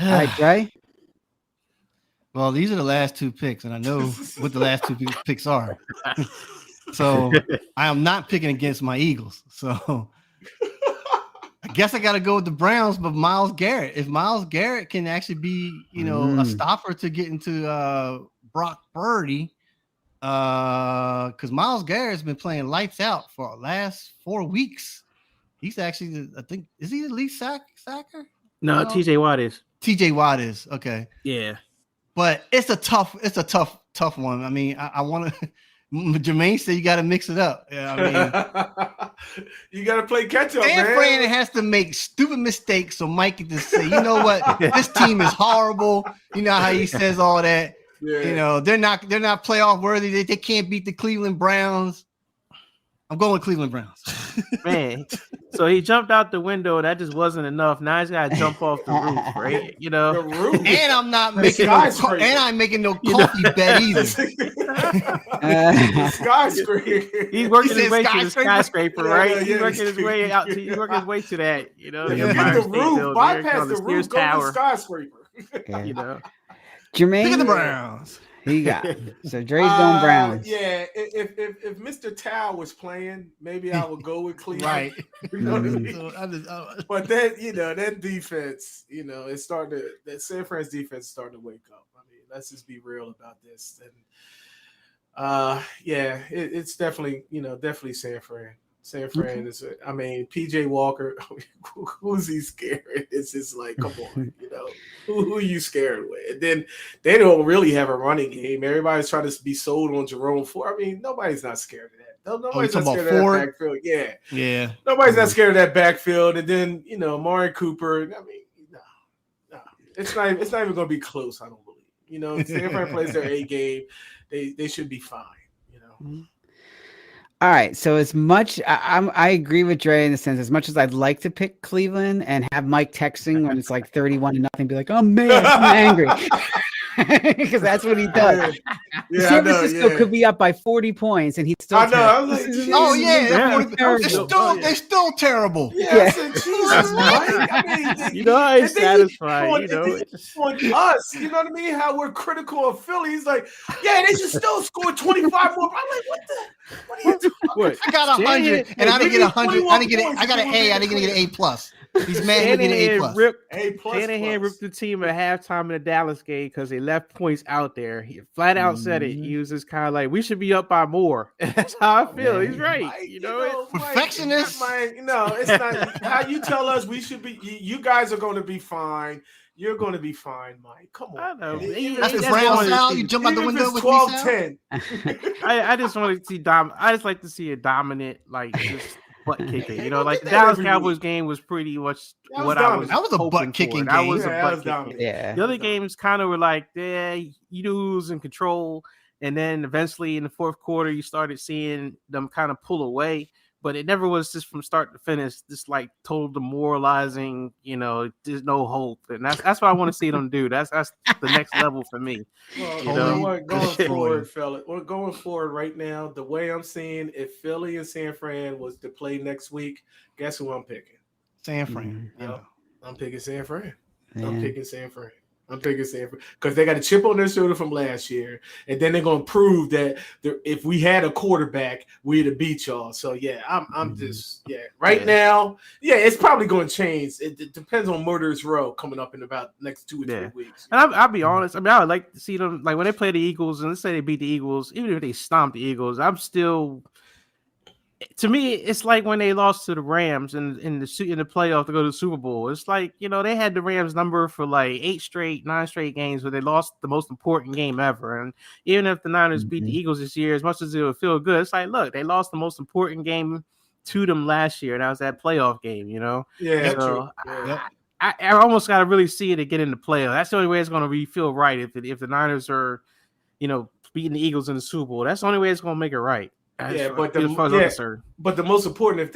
All right, Jay. Well, these are the last 2 picks, and I know what the last 2 picks are. So I am not picking against my Eagles. So I guess I got to go with the Browns, but Myles Garrett. If Myles Garrett can actually be, you know, a stopper to get into Brock Purdy, because Myles Garrett's been playing lights out for the last 4 weeks. He's actually, I think, is he the lead sacker? No, TJ Watt is. TJ Watt is okay. Yeah. But it's a tough one. I mean, I want to. Jermaine said you got to mix it up. Yeah, I mean, you got to play catch up. San Fran has to make stupid mistakes so Mike can just say, you know what, this team is horrible. You know how he says all that. Yeah. You know they're not playoff worthy. They can't beat the Cleveland Browns. I'm going with Cleveland Browns. Man, so he jumped out the window. That just wasn't enough. Now he's got to jump off the roof, right? You know, the roof. And I'm not making I'm making no coffee bet either. Skyscraper. He's working his way to the skyscraper, right? Yeah, he's working his way out. He's working his way to that. You know, the roof. Bypass the roof. Go to the skyscraper. You know, Jermaine. Look at the Browns. He got so Dre's going Browns. Yeah, if Mr. Tao was playing, maybe I would go with Cleveland. Right. You know what I mean? But then, you know, that defense, you know, that San Fran's defense is starting to wake up. I mean, let's just be real about this. And it's definitely, you know, definitely San Fran. San Fran is, I mean, PJ Walker, who's he scared? It's just like, come on, you know, who are you scared with? And then they don't really have a running game. Everybody's trying to be sold on Jerome Ford. I mean, nobody's not scared of that. Nobody's not scared of that backfield. Yeah. Yeah. Nobody's not scared of that backfield. And then, you know, Amari Cooper, I mean, no. It's not even going to be close, I don't believe. You know, San Fran plays their A game. They should be fine, you know. All right. So as much I agree with Dre in the sense, as much as I'd like to pick Cleveland and have Mike texting when it's like 31-0, be like, "I'm mad, I'm angry," because that's what he does. Yeah, San Francisco could be up by 40 points, and he'd still. I know. I was like, Oh yeah, terrible. they're still terrible. Yeah, I said, Jesus, Mike. I mean, You know, I ain't and then satisfied. You know, on us. You know what I mean? How we're critical of Philly. He's like, yeah, they should still score 25 more. I'm like, what are you talking? what? I got 100, and I didn't get 100. I didn't get it. I got an A. I didn't get an A plus. He's mad he didn't get an A plus. A plus. Shanahan ripped the team at halftime in the Dallas game because they left points out there. He flat out said it. He was just kind of like, we should be up by more. And that's how I feel. He's right. Mike, you know, perfectionist. It's not how you tell us we should be. You guys are going to be fine. You're going to be fine, Mike. Come on. I know. That's the Brown Sal. You jump out the window with 12-10. I just want to see I just like to see a dominant, like just butt kicking. You know, like the Dallas Cowboys game was pretty much what I was. That was a butt kicking game. That was a butt kicking. Yeah. The other games kind of were like, you knew who was in control, and then eventually in the fourth quarter, you started seeing them kind of pull away. But it never was just from start to finish, just like total demoralizing. You know, there's no hope, and that's what I want to see them do. That's the next level for me. Well, you know what? Going forward, fella. We're going forward right now. The way I'm seeing, if Philly and San Fran was to play next week, guess who I'm picking? San Fran. Yep. I'm picking San Fran. Yeah. I'm picking San Fran because they got a chip on their shoulder from last year, and then they're gonna prove that if we had a quarterback, we'd have beat y'all. So yeah, I'm just now. Yeah, it's probably gonna change. It depends on Murderers Row coming up in about next 2 or 3 weeks. And I'll be honest. I mean, I would like to see them like when they play the Eagles, and let's say they beat the Eagles, even if they stomp the Eagles, I'm still. To me, it's like when they lost to the Rams in the playoff to go to the Super Bowl. It's like, you know, they had the Rams number for like 9 straight games where they lost the most important game ever. And even if the Niners beat the Eagles this year, as much as it would feel good, it's like, look, they lost the most important game to them last year, and that was that playoff game, you know? Yeah, so true. Yeah. I almost got to really see it to get in the playoff. That's the only way it's going to feel right if the Niners are, you know, beating the Eagles in the Super Bowl. That's the only way it's going to make it right. But the most important, if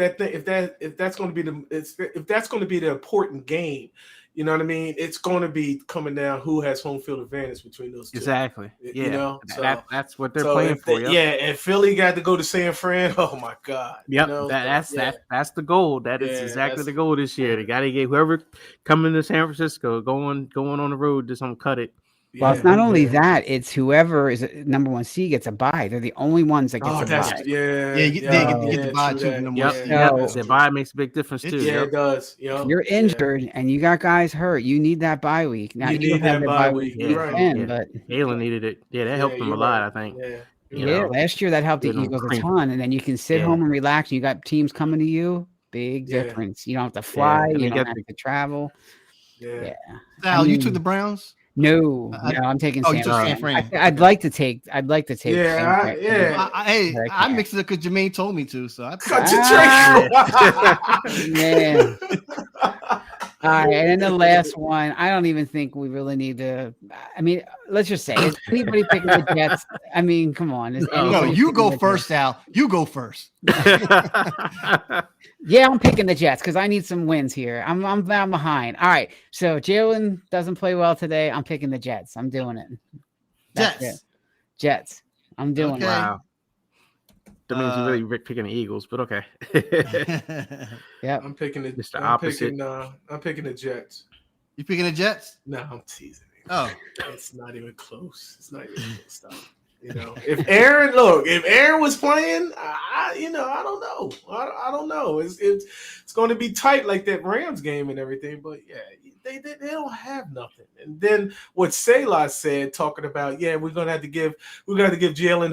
that's going to be the important game, you know what I mean? It's going to be coming down who has home field advantage between those two. Exactly. Yeah. You know, that's what they're playing for. And Philly got to go to San Fran. Oh my God. Yep. You know? That's the goal. That is exactly the goal this year. They got to get whoever coming to San Francisco going on the road to cut it. Well, it's not only that; it's whoever is number 1 seed gets a bye. They're the only ones that get a bye. They get the bye too. The bye makes a big difference too. Yeah, it does. If you're injured and you got guys hurt, you need that bye week. Now you need that bye week. But Jalen needed it. Yeah, that helped them a lot. I think. Yeah, last year that helped the Eagles a ton, and then you can sit home and relax. You got teams coming to you. Big difference. You don't have to fly. You don't have to travel. Yeah. Sal, you took the Browns. No, I'm taking San Fran. I'd like to take. I mixed it up because Jermaine told me to. So I cut your man. All right, and then the last one. I don't even think we really need to. I mean, let's just say, is anybody picking the Jets? I mean, come on. No, you go first, Sal. You go first. Yeah, I'm picking the Jets because I need some wins here. I'm behind. All right, so Jalen doesn't play well today. I'm picking the Jets. I'm doing it. Jets. I'm doing it. Wow. That means you're really picking the Eagles, but okay. Yeah, I'm picking the opposite. I'm picking the Jets. You picking the Jets? No, I'm teasing. Oh, it's not even close. It's not even close. You know, if Aaron was playing, I don't know. I don't know. It's going to be tight like that Rams game and everything. But yeah, they don't have nothing. And then what Selah said, talking about, we're gonna have to give Jalen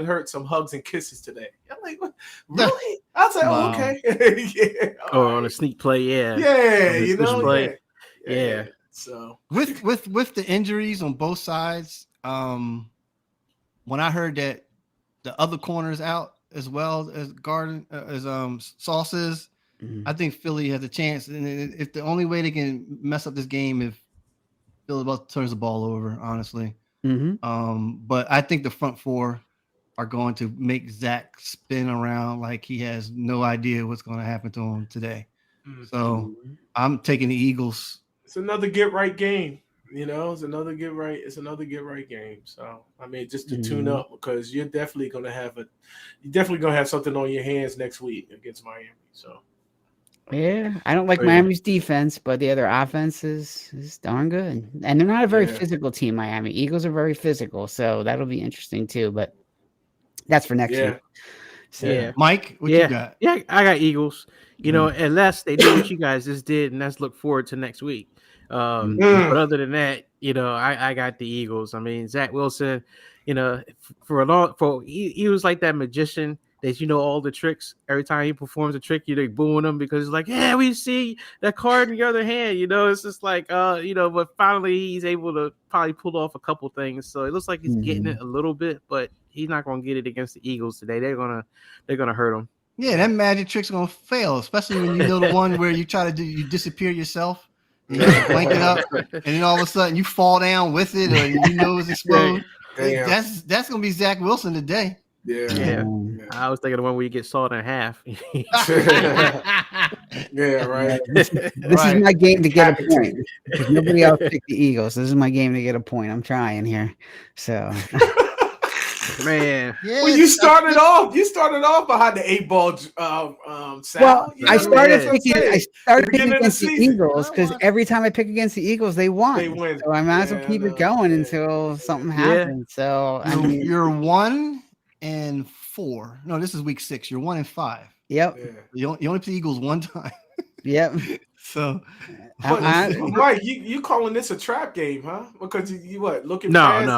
Hurts some hugs and kisses today. I'm like, what? Really? I was like, wow. Okay, on a sneak play, yeah, play. Yeah. So with the injuries on both sides. When I heard that the other corners out as well as Sauces, I think Philly has a chance. And if the only way they can mess up this game if Philly turns the ball over, honestly. But I think the front four are going to make Zach spin around like he has no idea what's going to happen to him today. So I'm taking the Eagles. It's another get right game. It's another get right. It's another get right game. So I mean, just to tune up, because you're definitely gonna have something on your hands next week against Miami. So yeah, I don't like Miami's defense, but the other offense is darn good, and they're not a very physical team. Miami Eagles are very physical, so that'll be interesting too. But that's for next week. So, Mike, what you got? Yeah, I got Eagles. Unless they do what you guys just did, and let's look forward to next week. But other than that, I got the Eagles. I mean, Zach Wilson, he was like that magician that all the tricks. Every time he performs a trick, you're booing him because it's like, yeah, we see that card in the other hand. It's just like, but finally he's able to probably pull off a couple things. So it looks like he's getting it a little bit, but he's not going to get it against the Eagles today. They're gonna hurt him. Yeah, that magic trick's gonna fail, especially when you know the one where you try to you disappear yourself. You blank it up, and then all of a sudden you fall down with it, or your nose explodes. That's gonna be Zach Wilson today. Yeah. I was thinking the one where you get sawed in half. Yeah, right. This is my game to get a point. Because nobody else picked the Eagles. This is my game to get a point. I'm trying here. So man. Yeah, well, you started off behind the 8-ball. Sal, well, I started Beginning picking of the against the season. Eagles because every time I pick against the Eagles, they won. They win. So I might as well Yeah, keep I it know. going Yeah. until something happens. So I mean, You're 1-4. No, this is week 6. You're 1-5. yep, Yeah. You only play Eagles one time. yep. So But Mike, you calling this a trap game, huh? Because you what? Looking No. past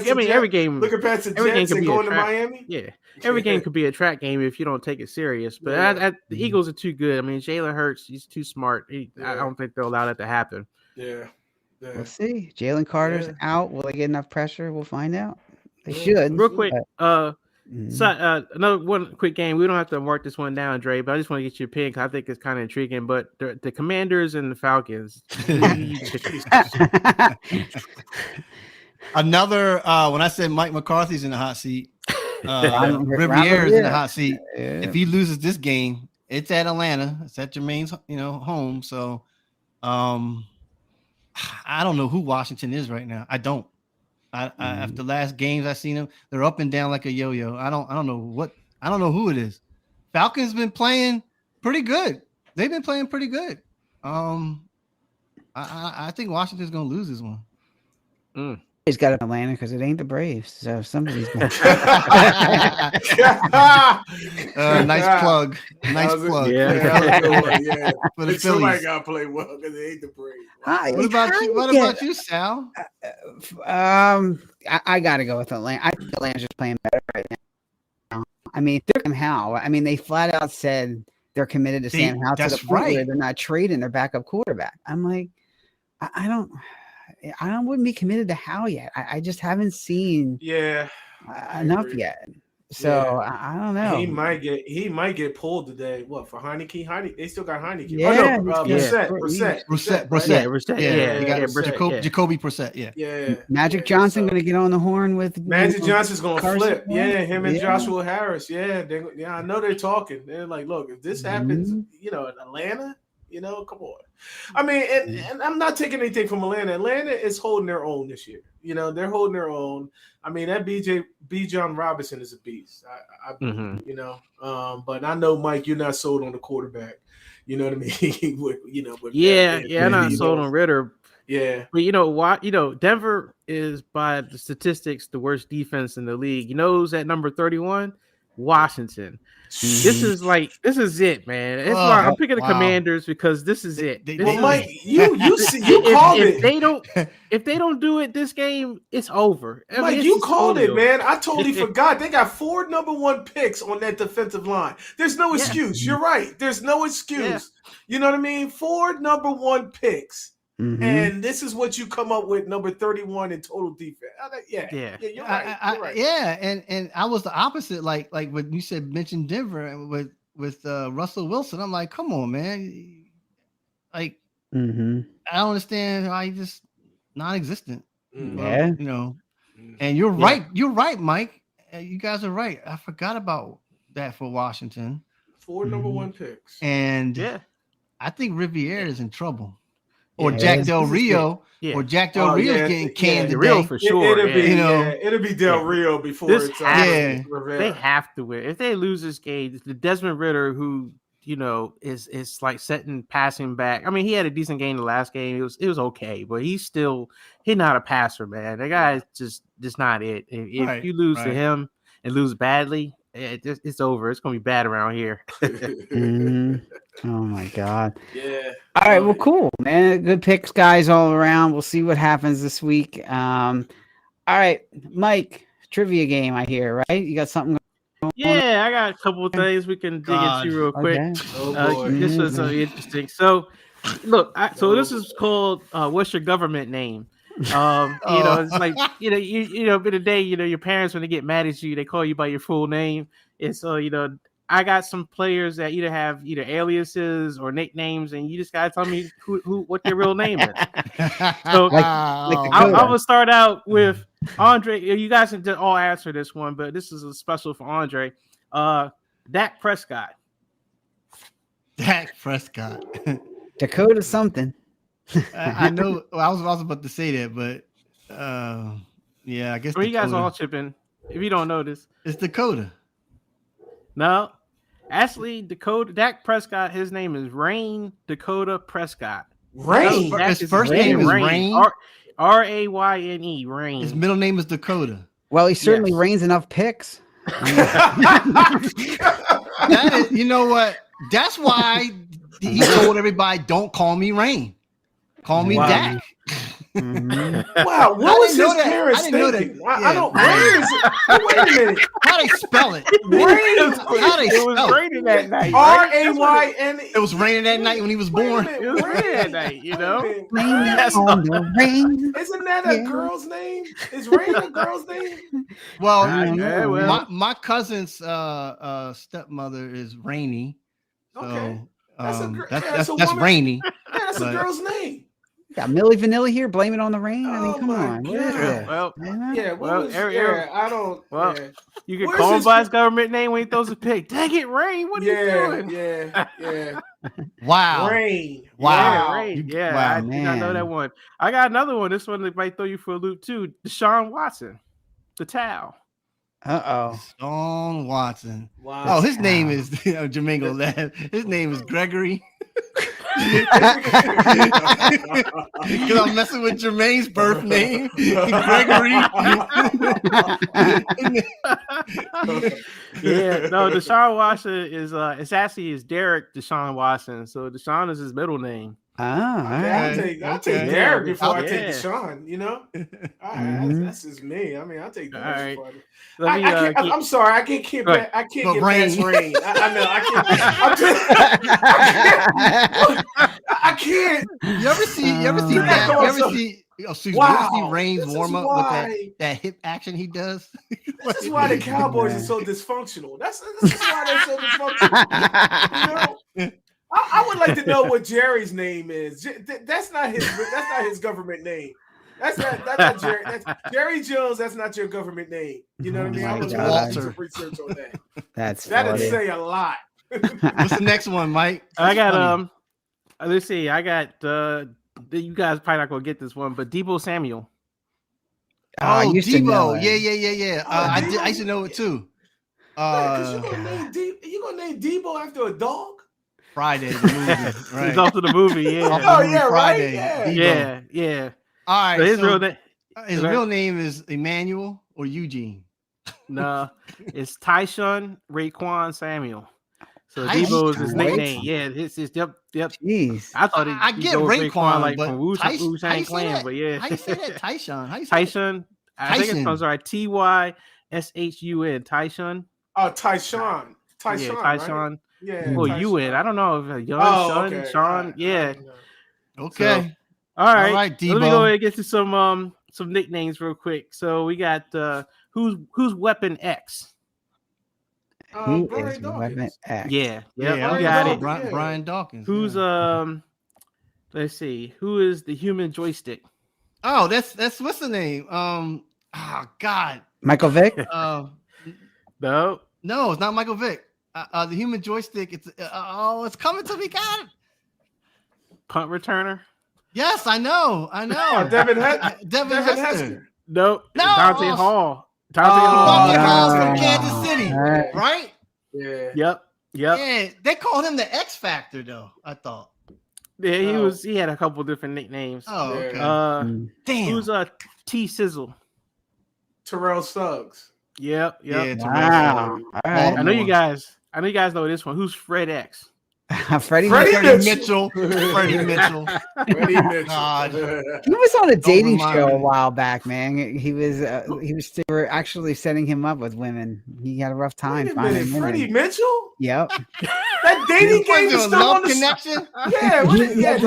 Every game. looking past the every game Jets could and be a going to trap. Miami. Yeah, every game could be a track game if you don't take it serious. But the Eagles are too good. I mean, Jalen Hurts, he's too smart. I don't think they'll allow that to happen. Yeah. We'll see. Jalen Carter's out. Will they get enough pressure? We'll find out. They should. Real quick, Mhm. so another one quick game. We don't have to mark this one down, Dre, but I just want to get your opinion because I think it's kind of intriguing. But the Commanders and the Falcons. another when I said Mike McCarthy's in the hot seat, Rivier's in the hot seat. Yeah. If he loses this game, it's at Atlanta. It's at Jermaine's, home. So, I don't know who Washington is right now. I don't. After the last games I've seen them, they're up and down like a yo-yo. I don't know who it is. Falcons been playing pretty good. They've been playing pretty good. I think Washington's gonna lose this one. He's got Atlanta because it ain't the Braves. So somebody's going Nice plug. Nice plug. Yeah. For the Somebody Phillies. got to play well because they ain't the Braves. What about you, Sal? I got to go with Atlanta. I think Atlanta's just playing better right now. I mean, they flat out said they're committed to Sam Howell to the point where they're not trading their backup quarterback. I'm like, I wouldn't be committed to Howell yet. I just haven't seen enough yet. So I don't know. He might get pulled today. What for Heineke? They still got Heineke. Yeah, Brissett. Yeah. You got Jacoby Brissett. Yeah. Magic Johnson going to get on the horn with Magic Johnson's going to Carson flip. Wentz? Yeah, him and Joshua Harris. Yeah, I know they're talking. They're like, look, if this happens, in Atlanta, come on. I mean, and I'm not taking anything from Atlanta. Atlanta is holding their own this year. They're holding their own. I mean, that Bijan Robinson is a beast. But I know, Mike, you're not sold on the quarterback. You know what I mean? I'm not sold on Ritter. Yeah. But you know what? Denver is by the statistics the worst defense in the league. You know who's at number 31? Washington. This is it, man. It's why I'm picking the Commanders because this is it. Mike, you called it. If they don't do it this game, it's over. Mike, you called it, man. I totally forgot. They got 4 number 1 picks on that defensive line. There's no excuse. You're right. There's no excuse. Yeah. You know what I mean? 4 number 1 picks. Mhm. And this is what you come up with, number 31 in total defense. You're right. You're right. Yeah, and I was the opposite. Like when you mentioned Denver with Russell Wilson, I'm like, come on, man. Like, I don't understand how he just non-existent. Yeah. And you're right. You're right, Mike. you guys are right. I forgot about that for Washington. 4 number 1 picks. And Yeah. I think Riviera is in trouble. Or Yeah. Jack Del Rio. Yeah. Or Jack Del Rio's getting canned Del Rio today. for sure. It'll be Del Rio before This it's they have to win. If they lose this game, the Desmond Ridder, who is like setting passing back. I mean, he had a decent game the last game. It was okay, but he's not a passer, man. That guy's just not it. If you lose to him and lose badly, it's over. It's gonna be bad around here. Oh my God. Yeah. All right. Well, cool, man. Good picks, guys, all around. We'll see what happens this week. All right, Mike. Trivia game, I hear, right? You got something? Yeah, I got a couple of things we can dig into real quick. Okay. Oh boy. This was interesting. So, look, this is called "What's Your Government Name?" It's like in a day, your parents, when they get mad at you, they call you by your full name, and so I got some players that either have aliases or nicknames, and you just gotta tell me what their real name is. So, I'm gonna start out with Andre. You guys can just all answer this one, but this is a special for Andre. Dak Prescott. Dak Prescott. Dakota something. I know. I was about to say that, but yeah, I guess. You guys all chip in if you don't know this. It's Dakota. No, actually, Dak Prescott. His name is Rain Dakota Prescott. Rain. His first name is Rain. Rayne. Rain. His middle name is Dakota. Well, he certainly rains enough picks. You know what? That's why he told everybody, "Don't call me Rain. Call me Dak." Wow, what was his parents thinking? I don't. Wait a minute. How they spell it? How they spell it? It was raining that night. RAYN. It was raining that night when he was born. It was raining that night. Rain. Isn't that a girl's name? Is Rain a girl's name? Well, my cousin's stepmother is Rainy. Okay, that's Rainy. Yeah, that's a girl's name. Got Milli Vanilli here, blame it on the rain. I mean, come on. God. What is this? I don't. You can call him by his government name when he throws a pick. Dang it, Rain! What are you doing? Yeah. Wow. Rain. Wow. Rain. Yeah, wow, I did not know that one. I got another one. This one might throw you for a loop too. Deshaun Watson, the towel. Deshaun Watson. Wow. Oh, his name is Jermaine laugh. His name is Gregory. Because I'm messing with Jermaine's birth name, Gregory. Yeah, no, Deshaun Watson is it's actually is Derek Deshaun Watson. So Deshaun is his middle name. I'll take Derek before I take Deshaun, That's just me. I mean, I'll take that. All right. I'm sorry, I can't get past Rain. I can't. You ever see that? You ever see Rain's warm up with that hip action he does? This is why the Cowboys are so dysfunctional. This is why they're so dysfunctional. I would like to know what Jerry's name is. That's not his government name. That's not Jerry. That's Jerry Jones. That's not your government name. You know what I mean? I would love to do some research on that. That'd say a lot. What's the next one, Mike? I got let's see. I got you guys probably not gonna get this one, but Deebo Samuel. Deebo. Yeah. I used to know it too. You gonna name Deebo after a dog? Friday, the movie. Right. It's after the movie, yeah. Friday. Right? Yeah. All right. So his real name is Emmanuel or Eugene. No, it's Tyshawn Raekwon Samuel. So Deebo is his nickname. Yeah, it's yep. Jeez. I thought I get Raekwon, like but from Wu-Tang Clan, but yeah. How you say that? Tyshawn. Tyshawn. I think it's sorry. Tyshun. Tyshawn. Oh, Tyshawn. Yeah, Tyshawn. Right? Yeah. Well, UN. I don't know if Sean. Right. Yeah. Okay. So, all right, Deebo. Let me go ahead and get to some nicknames real quick. So we got who's Weapon X? Who is Weapon X? Yeah, I got it. Brian Dawkins. Who's let's see, who is the human joystick? Oh, that's what's the name? Oh God. Michael Vick? No. No, it's not Michael Vick. The human joystick. It's coming to me. God. Punt returner. Yes, I know. Devin Hester. Nope. No. Dante Hall. Dante Hall's Oh. from Kansas City, Right. right? Yeah. Yep. Yeah, they called him the X Factor, though. I thought. Yeah, he had a couple different nicknames. Oh, okay. Mm. Who's T Sizzle? Terrell Suggs. Yep. Yeah, Wow. All right. I know you guys know this one. Who's Fred X? Freddie Mitchell. Freddie Mitchell. Freddie Mitchell. God. He was on a dating remind show me. a while back, man. They were actually setting him up with women. He had a rough time Wait a finding minute, women. Freddie Mitchell? Yep. That dating game is Was it a still love on the connection? Yeah,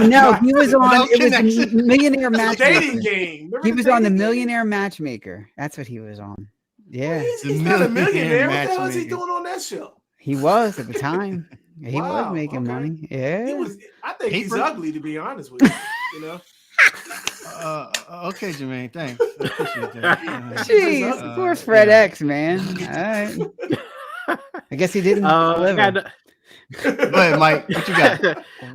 No, he was on. No It was connection. the Millionaire It's a dating Matchmaker. game. Remember He was on the dating game? Millionaire Matchmaker. That's what he was on. Yeah, He's not a Millionaire millionaire. What the hell is he Matchmaker. doing on that show? he was at the time. He Wow, was making okay. money. Yeah. He was. I think he's Paper? ugly, to be honest with you. You know. Okay, Jermaine. Thanks. I appreciate that. Jeez, poor Fred X, man. All right. I guess he didn't deliver. Go ahead, Mike. What you got?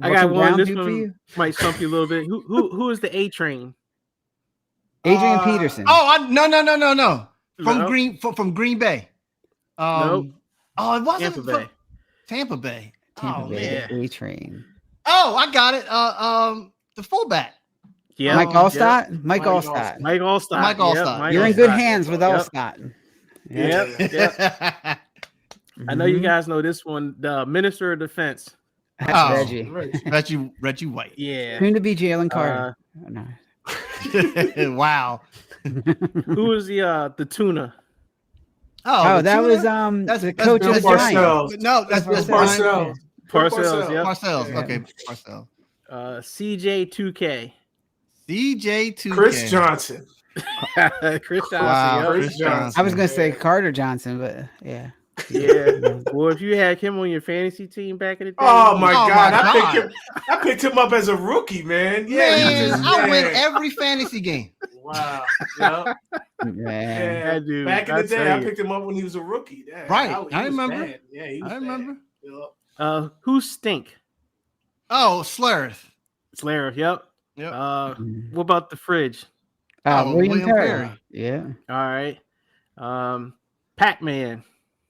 I got What one. can This Brown do for you? one might stump you a little bit. Who is the A Train? Adrian Peterson. Oh, no. From No. From Green Bay. Nope. Oh, it wasn't Tampa from Bay. Tampa Bay. Tampa Oh, Bay, man. A Train. Oh, I got it. The fullback. Yeah. Mike Allstott. Mike Mike Allstott. Mike Allstott. Mike Allstott. Mike You're in good Allstott. hands with Yep. Allstott. Yep. Yep. I know you Mhm. guys know this one. The Minister of Defense. That's Oh. Reggie. Reggie White. Yeah. Soon to be Jalen Carter. Oh, no. Wow. Who is the tuna? Oh, the that tuna? was That's the Bill coach of the Parcells. Giants. No, that's That's Parcells. Parcells. Yep. Parcells. Yeah. Okay, Parcells. CJ2K. CJ2K. Chris Johnson. Chris Johnson. Wow, Yep. Chris Johnson. I was gonna say Carter Johnson, but yeah. Yeah. Well, if you had him on your fantasy team back in the day. Oh my Oh, God! my God. I picked him up as a rookie, man. Yeah, he Man, just- I win yeah. every fantasy game. Wow. Yeah. Man. Yeah. That dude, Back in I the day, tell I you. picked him up when he was a rookie. Yeah, Right. he I was remember. bad. Yeah, he was I remember. bad. Yeah. Who stink? Oh, Slurth. Slayer. Yep. Yep. What about the fridge? William William Perry. Perry. Yeah. All right. Pac-Man.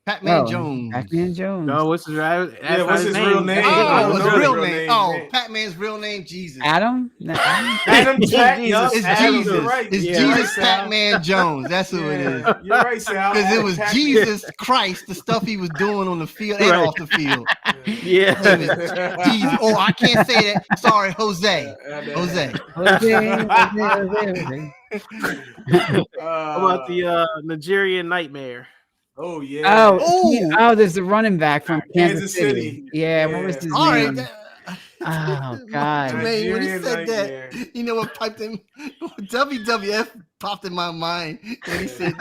Pac-Man Jones. Pac-Man Jones. No, what's his, that's Yeah, not what's his real name? Oh, What's his his real real name. name? Oh, Man. Pac-Man's real name, Jesus. Adam? No, Adam? Adam Jack, Jesus. yup, It's Adam, Jesus. you're right. It's Yeah, Jesus right, Sal. Pac-Man Jones. That's who it is. Yeah, you're right, Sal. Because it was Pac-Man. Jesus Christ, the stuff he was doing on the field and Right. off the field. Yeah. Jesus. Oh, I can't say that. Sorry, Jose. Jose. Jose. How about the Nigerian Nightmare? Oh yeah. Oh, there's the running back from Kansas Kansas City. City. Yeah, what was his All right. name? Oh, God. Man, when he Nigerian said Nightmare. that, you know what piped in? WWF popped in my mind when he said,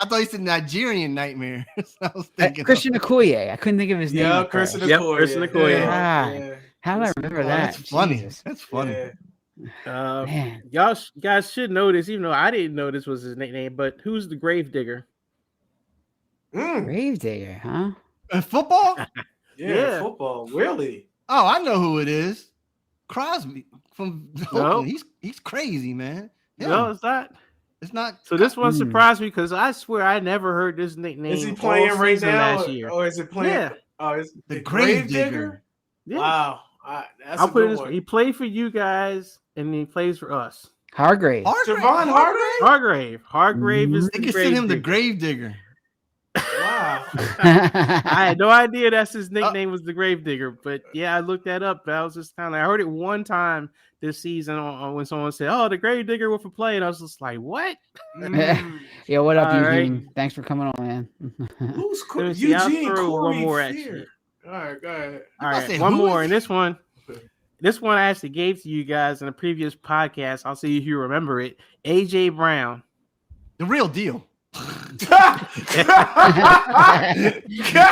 I thought he said Nigerian Nightmare. So I was thinking Christian Okoye. I couldn't think of his name. Yeah, at Christian first. Yep, Okoye. Christian Okoye. Ah. How did I remember Oh, that? that's funny. Jesus. That's funny. Yeah. Man. Y'all guys should know this, even though I didn't know this was his nickname. But who's the Gravedigger? Mm, Gravedigger, huh? Football? Yeah. football. Really? Oh, I know who it is. Crosby from Oakland. He's crazy, man. Yeah. No, it's not. It's not. So this one Hmm. surprised me because I swear I never heard this nickname. Is he all playing right season now, last year? or is it playing? Yeah. Oh, is The the Gravedigger. Gravedigger? Yeah. Wow, that's I'll a put it good this one. way. He played for you guys and he plays for us. Hargrave. Javon Hargrave. Hargrave is They the can send him the Gravedigger. Gravedigger. Wow. I had no idea that's his nickname was the Gravedigger, but yeah, I looked that up. I was just kind of I heard it one time this season on when someone said, "Oh, the Gravedigger with a play," and I was just like, "What?" Mm. Yeah, what up, All Eugene? Thanks for coming on, man. Who's Let me see, I'll Eugene throw one Corey more at Fear. you. All right, go ahead. All I right, said, one who more, is- and this one I actually gave to you guys in a previous podcast. I'll see if you remember it. AJ Brown. The real deal. no,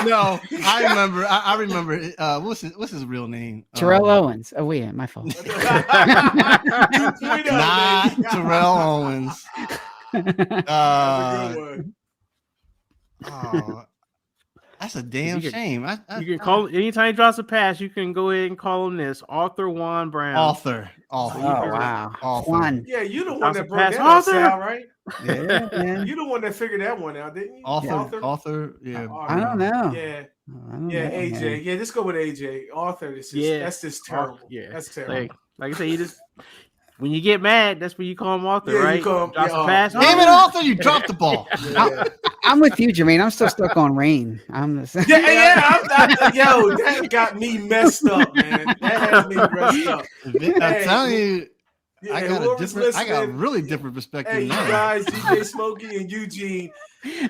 No, I remember. I remember. What's his real name? Terrell Owens. Oh, yeah, my fault. Not Terrell Owens. That's a good one. Oh, that's a damn shame. You can call anytime he drops a pass. You can go ahead and call him this Arthur Juan Brown. Author. Oh wow, Juan. Yeah, you the one that brought pass. that up, Sal, right? Yeah. You the one that figured that one out, didn't you? Author. Yeah. I don't know. Yeah. I don't know, AJ. man. Yeah, just go with AJ. Arthur, that's just terrible. Yeah, that's terrible. Like I say, you just when you get mad, that's when you call him Arthur, right? You call him, Drops a pass. Damn it, Arthur! You dropped the ball. I'm with you, Jermaine. I'm still stuck on Rain. I'm the same. Yo, that got me messed up, man. That has me messed up. I'm telling you. Yeah, I got a really different perspective. Hey, you now. guys, DJ Smokey and Eugene.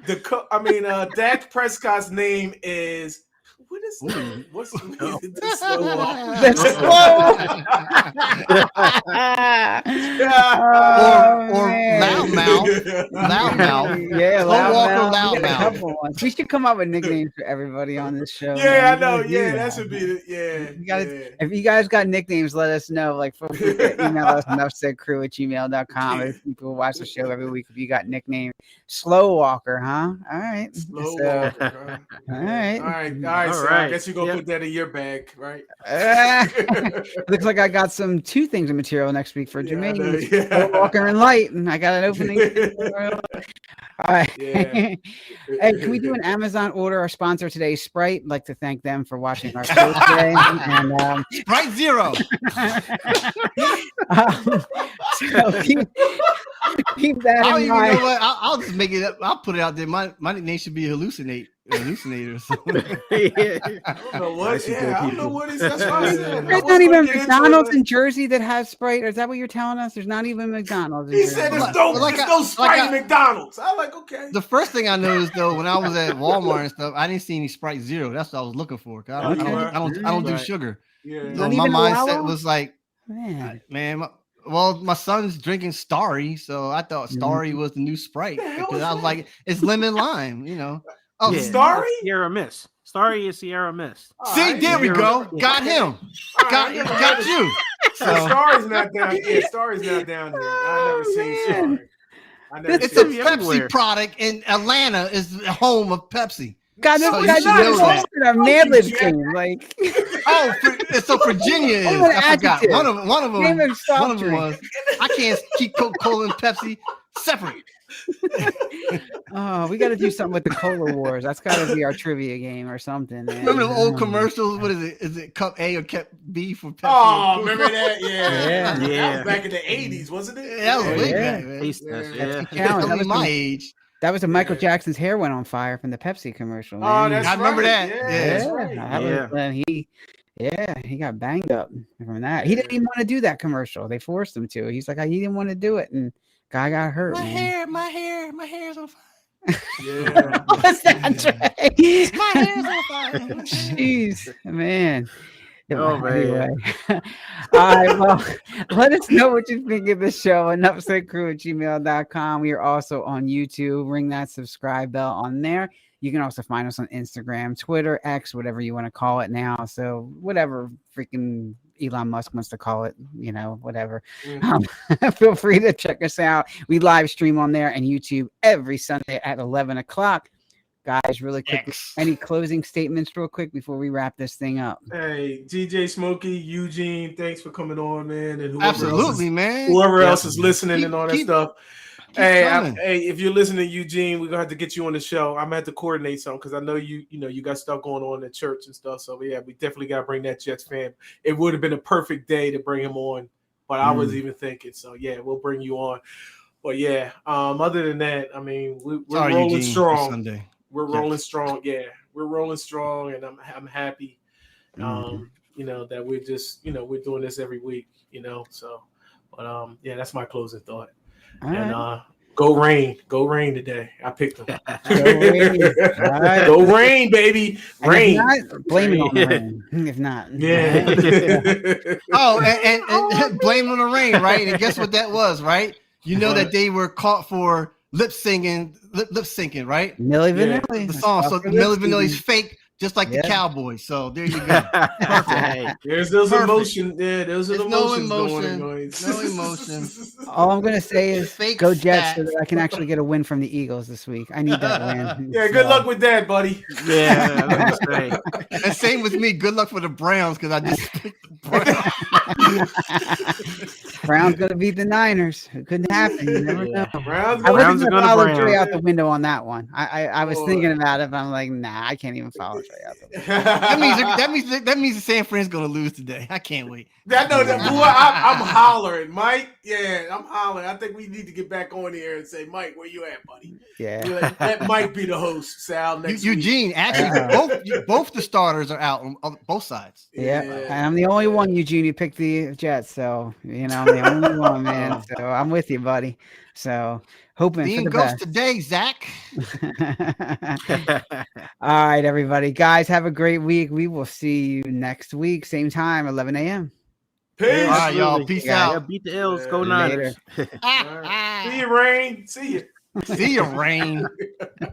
Dak Prescott's name is what's the slow walk? That's slow. or loudmouth. Yeah, loudmouth. We got a couple ones. We should come up with nicknames for everybody on this show. Yeah, I know. Yeah, that should be it. Yeah. If you guys got nicknames, let us know. Like, email us enoughsaidcrew@gmail.com. If people watch the show every week, if you got nickname, Slow Walker, huh? All right. Slow Walker. All right. So I guess you're gonna put that in your bag, right? Looks like I got two things of material next week for Jermaine. Slow Walker and Light, and I got an opening. All right. Yeah. Hey, can we do an Amazon order? Our sponsor today, Sprite. I'd like to thank them for watching our show today. And Sprite Zero. So keep that in mind. You know what? I'll just make it up. I'll put it out there. My nickname should be Hallucinator or something. I don't know what. Yeah, I don't know what is. That's what I said. There's not even McDonald's in Jersey that has Sprite. Or is that what you're telling us? There's not even McDonald's. He said there's no Sprite in McDonald's. I'm like, okay. The first thing I noticed though, when I was at Walmart and stuff, I didn't see any Sprite Zero. That's what I was looking for. I don't do sugar. Yeah. So my mindset was like, man. My son's drinking Starry, so I thought Starry was the new Sprite because I was like, it's lemon lime, you know. Oh, Starry? Sierra Mist. Starry is Sierra Mist. See, there we go. Got him. Got you. So Starry's not down. Yeah, Starry's not down there. I've never seen Starry. It's a Pepsi product, and Atlanta is the home of Pepsi. God, this guy's a Mad Lib team. Like, so Virginia is. I forgot. One of them was. I can't keep Coca-Cola and Pepsi separate. Oh, we got to do something with the Cola Wars. That's got to be our trivia game or something. Man. Remember the old commercials? What is it? Is it Cup A or Cup B for Pepsi? Oh, remember that? Yeah. That was back in the 80s, wasn't it? Yeah, that was way back. That was my age. That was when Michael Jackson's hair went on fire from the Pepsi commercial. Man. Oh, that's I remember that. He got banged up from that. He didn't even want to do that commercial. They forced him to. He's like, he didn't want to do it, and guy got hurt. My hair's on fire. Yeah. What's that, Trey? My hair's on fire. Jeez, man. Anyway. All right, well, let us know what you think of the show. enoughsaidcrew@gmail.com. We are also on YouTube. Ring that subscribe bell on there. You can also find us on Instagram, Twitter, X, whatever you want to call it now. So whatever freaking Elon Musk wants to call it, whatever. Feel free to check us out. We live stream on there and YouTube every Sunday at 11 o'clock. Guys, really quick, any closing statements real quick before we wrap this thing up? Hey, DJ Smokey, Eugene, thanks for coming on, man. And man. Whoever else is listening and all that stuff. Hey, if you're listening, Eugene, we're gonna have to get you on the show. I'm gonna have to coordinate something because I know you got stuff going on at church and stuff. So yeah, we definitely gotta bring that Jets fan. It would have been a perfect day to bring him on, but I was even thinking. So yeah, we'll bring you on. But yeah, other than that, I mean, we're rolling Eugene, strong. Sunday. We're rolling strong. Yeah, we're rolling strong, and I'm happy. That we're just we're doing this every week. So, but yeah, that's my closing thought. And go rain today. I picked them. Go rain, baby. Rain. Blame it on the rain. If not, yeah. and blame on the rain, right? And guess what that was, right? You know that they were caught for lip syncing, right? Milli Vanilli. The song. So Milli Vanilli's fake just like the Yeah. Cowboys. So there you go. Hey, There's those Perfect. emotions. Yeah, those are the There's no emotions emotion, going. no emotion. All I'm gonna say is Fake go Jets so stats. that I can actually get a win from the Eagles this week. I need that win. Yeah, good luck with that, buddy. yeah, I was gonna say. And same with me. Good luck for the Browns because I just picked the Browns. Browns gonna beat the Niners. It couldn't happen. You never know. Browns I going- wasn't are gonna gonna follow Browns. Trey out the window on that one. I was Boy. thinking about it, but I'm like, nah, I can't even follow Trey out the window. That means the San Fran's gonna lose today. I can't wait. I know that, boy. I'm hollering, Mike. Yeah, I'm hollering. I think we need to get back on here and say, Mike, where you at, buddy? Yeah. Let Mike be the host, Sal. Next week. Eugene, actually, both the starters are out on both sides. Yeah, and I'm the only one, Eugene, who picked the Jets. So, I'm the only one, man. So I'm with you, buddy. So hoping Dean for the goes best. today, Zach. All right, everybody. Guys, have a great week. We will see you next week, same time, 11 a.m. Peace. All right, y'all. Absolutely. Peace Yeah, out. beat the Ills. Go Later. Niners. All right. See you, Rain. See you. See you, Rain.